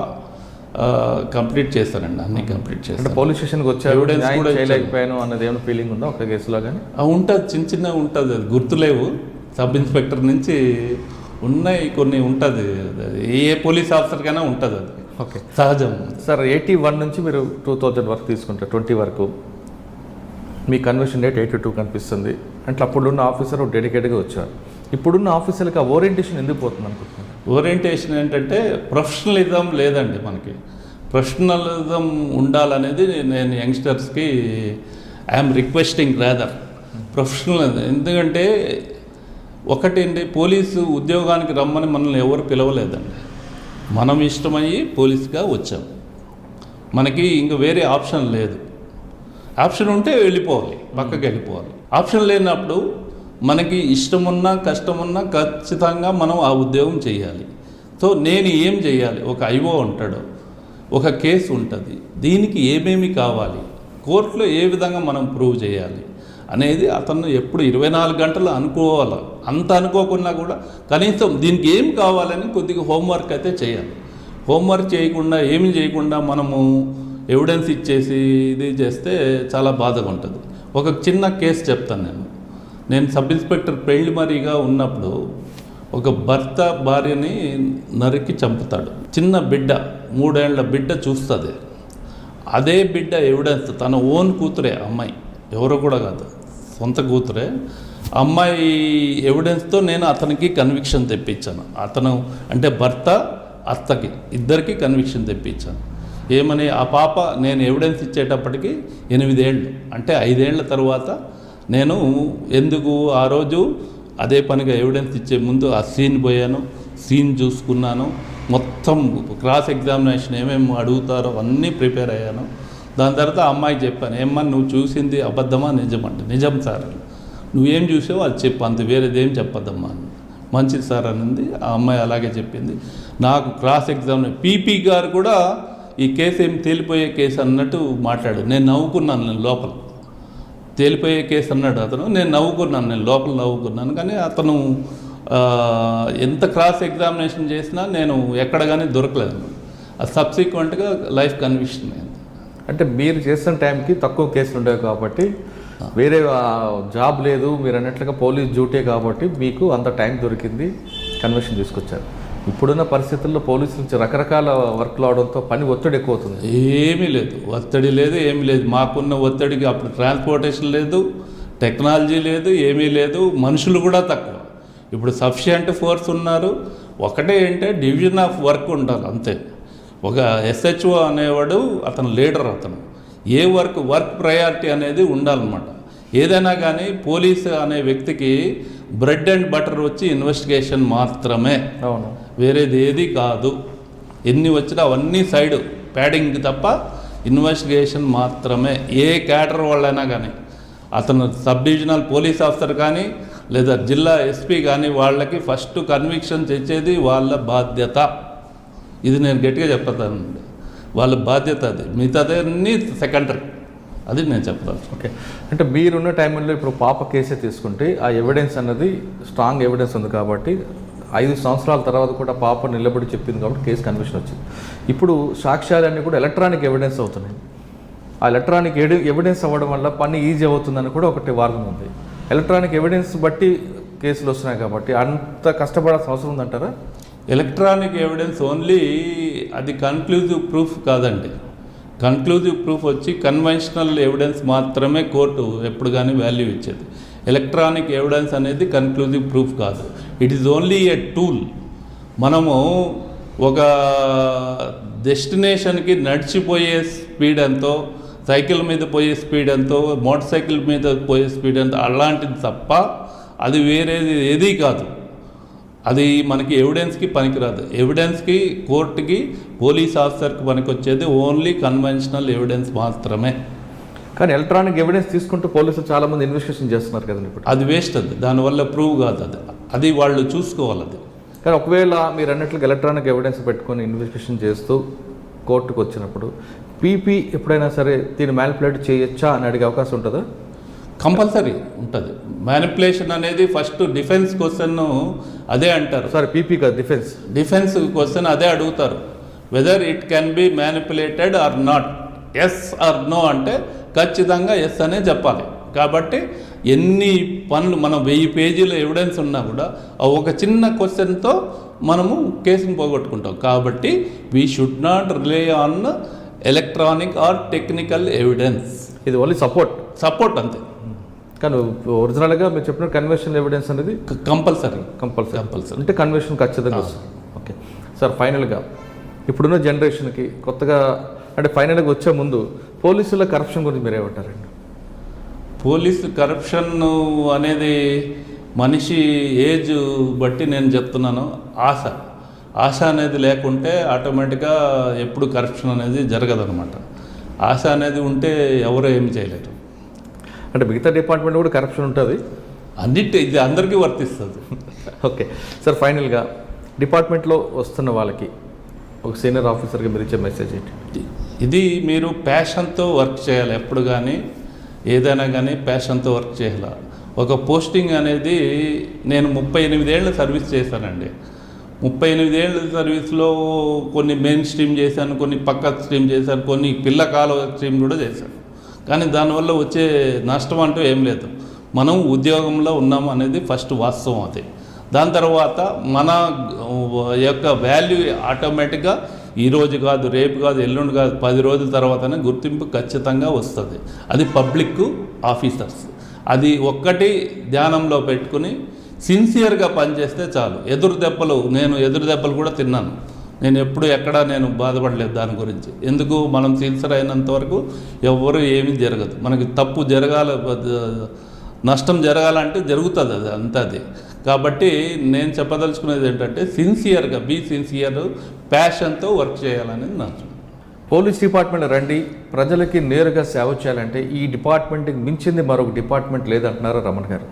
కంప్లీట్ చేస్తానండి, అన్నీ కంప్లీట్ చేస్తాను. అంటే పోలీస్ స్టేషన్కి వచ్చారు, ఎవిడెన్స్ కూడా చేయలేకపోయాను అన్నది ఏమైనా ఫీలింగ్ ఉందా ఒక కేసులో? కానీ ఉంటుంది, చిన్న ఉంటుంది, అది గుర్తులేవు. సబ్ ఇన్స్పెక్టర్ నుంచి ఉన్నాయి కొన్ని, ఉంటుంది, ఏ పోలీస్ ఆఫీసర్కైనా ఉంటుంది అది. ఓకే, సహజం. సార్ 81 నుంచి మీరు 2000 వరకు తీసుకుంటారు, 20 వరకు మీ కన్వర్షన్ రేట్ 82 కనిపిస్తుంది. అంటే అప్పుడున్న ఆఫీసర్ డెడికేట్గా వచ్చారు. ఇప్పుడున్న ఆఫీసర్కి ఆ ఓరియంటేషన్ ఎందుకు పోతుంది అనుకుంటున్నాను? ఓరియంటేషన్ ఏంటంటే ప్రొఫెషనలిజం లేదండి మనకి. ప్రొఫెషనలిజం ఉండాలనేది నేను యంగ్స్టర్స్కి ఐఎమ్ రిక్వెస్టింగ్ రాదర్ ప్రొఫెషనల్. ఎందుకంటే ఒకటండి, పోలీసు ఉద్యోగానికి రమ్మని మనల్ని ఎవరు పిలవలేదండి, మనం ఇష్టమయ్యి పోలీస్గా వచ్చాం. మనకి ఇంక వేరే ఆప్షన్ లేదు. ఆప్షన్ ఉంటే వెళ్ళిపోవాలి, పక్కకి వెళ్ళిపోవాలి. ఆప్షన్ లేనప్పుడు మనకి ఇష్టమున్నా కష్టమున్నా ఖచ్చితంగా మనం ఆ ఉద్యోగం చేయాలి. సో నేను ఏం చేయాలి? ఒక IO ఉంటాడు, ఒక కేసు ఉంటుంది, దీనికి ఏమేమి కావాలి, కోర్టులో ఏ విధంగా మనం ప్రూవ్ చేయాలి, అనేది అతను ఎప్పుడు 24 గంటలు అనుకోవాలి. అంత అనుకోకున్నా కూడా కనీసం దీనికి ఏం కావాలని కొద్దిగా హోంవర్క్ అయితే చేయాలి. హోంవర్క్ చేయకుండా ఏమి చేయకుండా మనము ఎవిడెన్స్ ఇచ్చేసి ఇది చేస్తే చాలా బాధగా ఉంటుంది. ఒక చిన్న కేసు చెప్తాను. నేను సబ్ ఇన్స్పెక్టర్ పెళ్లిమరిగా ఉన్నప్పుడు ఒక భర్త భార్యని నరికి చంపుతాడు. చిన్న బిడ్డ 3 ఏళ్ల బిడ్డ చూస్తుంది. అదే బిడ్డ ఎవిడెన్స్ తన ఓన్ కూతురే, అమ్మాయి ఎవరో కూడా కాదు, సొంత కూతురే. అమ్మాయి ఎవిడెన్స్తో నేను అతనికి కన్విక్షన్ తెప్పించాను. అతను అంటే భర్త అత్తకి ఇద్దరికి కన్విక్షన్ తెప్పించాను. ఏమని ఆ పాప నేను ఎవిడెన్స్ ఇచ్చేటప్పటికి 8 ఏళ్ళు, అంటే 5 ఏళ్ల తర్వాత నేను ఎందుకు ఆ రోజు అదే పనిగా ఎవిడెన్స్ ఇచ్చే ముందు ఆ సీన్ పోయాను, సీన్ చూసుకున్నాను, మొత్తం క్రాస్ ఎగ్జామినేషన్ ఏమేమి అడుగుతారో అన్నీ ప్రిపేర్ అయ్యాను. దాని తర్వాత ఆ అమ్మాయికి చెప్పాను, ఏమ్మా నువ్వు చూసింది అబద్ధమా నిజమంటే, నిజం సార్, నువ్వేం చూసావో అది చెప్పు, అంత వేరేదేం చెప్పద్దమ్మా. మంచిది సార్ అనింది. ఆ అమ్మాయి అలాగే చెప్పింది. నాకు క్రాస్ ఎగ్జామినేషన్ పీపీ గారు కూడా ఈ కేసు ఏం తేలిపోయే కేసు అన్నట్టు మాట్లాడు. నేను నవ్వుకున్నాను, నేను లోపల తేలిపోయే కేసు అన్నాడు అతను. నేను నవ్వుకున్నాను, నేను లోపల నవ్వుకున్నాను. కానీ అతను ఎంత క్రాస్ ఎగ్జామినేషన్ చేసినా నేను ఎక్కడ కానీ దొరకలేదు. అది సబ్సిక్వెంట్గా లైఫ్ కన్విక్షన్ అయింది. అంటే మీరు చేసిన టైంకి తక్కువ కేసులు ఉండేవి కాబట్టి, వేరే జాబ్ లేదు, మీరు అన్నట్లుగా పోలీస్ డ్యూటీ కాబట్టి మీకు అంత టైం దొరికింది, కన్విక్షన్ తీసుకొచ్చారు. ఇప్పుడున్న పరిస్థితుల్లో పోలీసుల నుంచి రకరకాల వర్క్లు అవడంతో పని ఒత్తిడి ఎక్కువ అవుతుంది. ఏమీ లేదు, ఒత్తిడి లేదు, ఏమీ లేదు. మాకున్న ఒత్తిడికి అప్పుడు ట్రాన్స్పోర్టేషన్ లేదు, టెక్నాలజీ లేదు, ఏమీ లేదు, మనుషులు కూడా తక్కువ. ఇప్పుడు సఫిషియంట్ ఫోర్స్ ఉన్నారు. ఒకటే ఏంటంటే డివిజన్ ఆఫ్ వర్క్ ఉండాలి అంతే. ఒక ఎస్హెచ్ఓ అనేవాడు అతను లీడర్, అతను ఏ వర్క్ ప్రయారిటీ అనేది ఉండాలన్నమాట. ఏదైనా కానీ పోలీసు అనే వ్యక్తికి బ్రెడ్ అండ్ బటర్ వచ్చి ఇన్వెస్టిగేషన్ మాత్రమే, అవును, వేరేది ఏది కాదు. ఎన్ని వచ్చినా అవన్నీ సైడ్ ప్యాడింగ్ తప్ప ఇన్వెస్టిగేషన్ మాత్రమే. ఏ క్యాడర్ వాళ్ళైనా కానీ, అతను సబ్ డివిజనల్ పోలీస్ ఆఫీసర్ కానీ లేదా జిల్లా ఎస్పీ కానీ, వాళ్ళకి ఫస్ట్ కన్విక్షన్ తెచ్చేది వాళ్ళ బాధ్యత. ఇది నేను గట్టిగా చెప్తానండి, వాళ్ళ బాధ్యత అది. మిగతాదన్నీ సెకండరీ, అది నేను చెప్తాను. ఓకే, అంటే మీరున్న టైంలో ఇప్పుడు పాప కేసే తీసుకుంటే ఆ ఎవిడెన్స్ అన్నది స్ట్రాంగ్ ఎవిడెన్స్ ఉంది కాబట్టి 5 సంవత్సరాల తర్వాత కూడా పాప నిలబడి చెప్పింది కాబట్టి కేసు కన్విక్షన్ వచ్చింది. ఇప్పుడు సాక్ష్యాలన్నీ కూడా ఎలక్ట్రానిక్ ఎవిడెన్స్ అవుతున్నాయి. ఆ ఎలక్ట్రానిక్ ఎవిడెన్స్ అవ్వడం వల్ల పని ఈజీ అవుతుందని కూడా ఒకటి వాదన ఉంది. ఎలక్ట్రానిక్ ఎవిడెన్స్ బట్టి కేసులు వస్తున్నాయి కాబట్టి అంత కష్టపడాల్సిన అవసరం ఉందంటారా? ఎలక్ట్రానిక్ ఎవిడెన్స్ ఓన్లీ అది కన్క్లూజివ్ ప్రూఫ్ కాదండి. కన్క్లూజివ్ ప్రూఫ్ వచ్చి కన్వెన్షనల్ ఎవిడెన్స్ మాత్రమే కోర్టు ఎప్పుడు కానీ వాల్యూ ఇచ్చేది. ఎలక్ట్రానిక్ ఎవిడెన్స్ అనేది కన్క్లూజివ్ ప్రూఫ్ కాదు. It is only A tool. మనము ఒక డెస్టినేషన్కి నడిచిపోయే స్పీడ్ ఎంతో, సైకిల్ మీద పోయే స్పీడ్ ఎంతో, మోటార్ సైకిల్ మీద పోయే స్పీడ్ ఎంతో, అలాంటిది తప్ప అది వేరేది ఏదీ కాదు. అది మనకి ఎవిడెన్స్కి పనికిరాదు. ఎవిడెన్స్కి, కోర్టుకి, పోలీస్ ఆఫీసర్కి పనికొచ్చేది ఓన్లీ కన్వెన్షనల్ ఎవిడెన్స్ మాత్రమే. కానీ ఎలక్ట్రానిక్ ఎవిడెన్స్ తీసుకుంటూ పోలీసులు చాలామంది ఇన్వెస్టిగేషన్ చేస్తున్నారు కదండి. ఇప్పుడు అది వేస్ట్, అది దానివల్ల ప్రూవ్ కాదు. అది వాళ్ళు చూసుకోవాలి. అది కానీ ఒకవేళ మీరు అన్నట్లుగా ఎలక్ట్రానిక్ ఎవిడెన్స్ పెట్టుకొని ఇన్వెస్టిగేషన్ చేస్తూ కోర్టుకు వచ్చినప్పుడు పీపీ ఎప్పుడైనా సరే దీన్ని మ్యానిపులేట్ చేయొచ్చా అని అడిగే అవకాశం ఉంటుందా? కంపల్సరీ ఉంటుంది. మ్యానిపులేషన్ అనేది ఫస్ట్ డిఫెన్స్ క్వశ్చన్ అదే అంటారు. సారీ, పీపీ కాదు, డిఫెన్స్ క్వశ్చన్ అదే అడుగుతారు. Whether it can be manipulated or not, yes or no అంటే ఖచ్చితంగా ఎస్ అనే చెప్పాలి. కాబట్టి ఎన్ని పనులు, మనం 1000 పేజీల ఎవిడెన్స్ ఉన్నా కూడా ఒక చిన్న క్వశ్చన్తో మనము కేసును పోగొట్టుకుంటాం. కాబట్టి we should not rely on electronic or technical evidence. ఇది ఓన్లీ సపోర్ట్ అంతే. కానీ ఒరిజినల్గా మీరు చెప్పిన కన్వెన్షన్ ఎవిడెన్స్ అనేది కంపల్సరీ అంటే కన్వెన్షన్ ఖచ్చితంగా వస్తుంది. ఓకే సార్, ఫైనల్గా ఇప్పుడున్న జనరేషన్కి కొత్తగా అంటే ఫైనల్గా వచ్చే ముందు పోలీసుల కరప్షన్ గురించి మీరు ఏమంటారండి? పోలీసు కరప్షన్ అనేది మనిషి ఏజ్ బట్టి నేను చెప్తున్నాను. ఆశ అనేది లేకుంటే ఆటోమేటిక్గా ఎప్పుడు కరప్షన్ అనేది జరగదనమాట. ఆశ అనేది ఉంటే ఎవరో ఏమి చేయలేరు. అంటే మిగతా డిపార్ట్మెంట్ కూడా కరప్షన్ ఉంటుంది, ఇది అందరికీ వర్తిస్తుంది. ఓకే సార్, ఫైనల్గా డిపార్ట్మెంట్లో వస్తున్న వాళ్ళకి ఒక సీనియర్ ఆఫీసర్గా మీరు ఇచ్చే మెసేజ్ ఏంటి? ఇది మీరు ప్యాషన్తో వర్క్ చేయాలి. ఎప్పుడు కానీ ఏదైనా కానీ ప్యాషన్తో వర్క్ చేయాల. ఒక పోస్టింగ్ అనేది నేను 38 ఏళ్ళు సర్వీస్ చేశానండి. 38 ఏళ్ళ సర్వీస్లో కొన్ని మెయిన్ స్ట్రీమ్ చేశాను, కొన్ని పక్క స్ట్రీమ్ చేశాను, కొన్ని పిల్ల కాలువ స్ట్రీమ్ కూడా చేశాను. కానీ దానివల్ల వచ్చే నష్టం అంటూ ఏం లేదు. మనం ఉద్యోగంలో ఉన్నాం అనేది ఫస్ట్ వాస్తవం. అది దాని తర్వాత మన యొక్క వాల్యూ ఆటోమేటిక్గా ఈరోజు కాదు, రేపు కాదు, ఎల్లుండి కాదు, 10 రోజుల తర్వాతనే గుర్తింపు ఖచ్చితంగా వస్తుంది. అది పబ్లిక్ ఆఫీసర్స్. అది ఒక్కటి ధ్యానంలో పెట్టుకుని సిన్సియర్గా పనిచేస్తే చాలు. నేను ఎదురు దెబ్బలు కూడా తిన్నాను. నేను ఎప్పుడు ఎక్కడా నేను బాధపడలేదు దాని గురించి. ఎందుకు, మనం సిన్సియర్ అయినంత వరకు ఎవరు ఏమీ జరగదు. మనకి తప్పు నష్టం జరగాలంటే జరుగుతుంది, అది అంతా. అది కాబట్టి నేను చెప్పదలుచుకునేది ఏంటంటే సిన్సియర్గా సిన్సియర్, ప్యాషన్తో వర్క్ చేయాలనేది నా. పోలీస్ డిపార్ట్మెంట్ రండి, ప్రజలకి నేరుగా సేవ చేయాలంటే ఈ డిపార్ట్మెంట్కి మించింది మరొక డిపార్ట్మెంట్ లేదంటున్నారు రమణ గారు.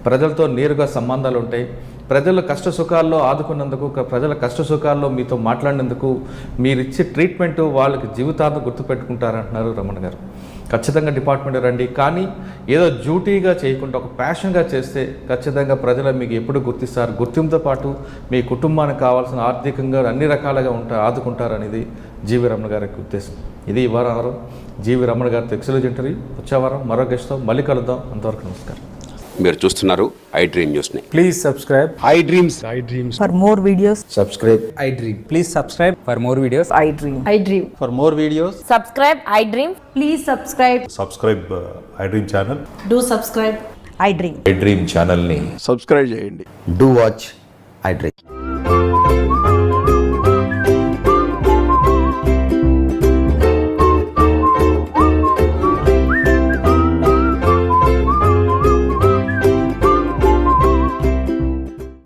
ప్రజలతో నేరుగా సంబంధాలు ఉంటాయి. ప్రజల కష్ట సుఖాల్లో ఆదుకున్నందుకు, ప్రజల కష్ట సుఖాల్లో మీతో మాట్లాడినందుకు మీరు ఇచ్చే ట్రీట్మెంట్ వాళ్ళకి జీవితాంతం గుర్తుపెట్టుకుంటారంటున్నారు రమణ గారు. ఖచ్చితంగా డిపార్ట్మెంట్ రండి, కానీ ఏదో డ్యూటీగా చేయకుండా ఒక ప్యాషన్గా చేస్తే ఖచ్చితంగా ప్రజలు మీకు ఎప్పుడు గుర్తిస్తారు. గుర్తింపుతో పాటు మీ కుటుంబానికి కావాల్సిన ఆర్థికంగా అన్ని రకాలుగా ఆదుకుంటారు అనేది జీవి రమణ గారి ఉద్దేశం. ఇది ఈ వారం జీవి రమణ గారితో ఎక్సలెంట్ ఇంటర్వ్యూ. వచ్చే వారం మరో గెస్ట్తో మళ్ళీ కలుద్దాం. అంతవరకు నమస్కారం. మీరు చూస్తున్నారు ఐ డ్రీమ్ న్యూస్ని. Please subscribe. I dreams. For more videos, subscribe. I dream. Please subscribe for more videos. I dream. I dream. For more videos, Subscribe, I dream. Please subscribe. Subscribe I dream channel. Do subscribe. I dream. Dream ఛానల్ని subscribe చేయండి. Do watch I dream.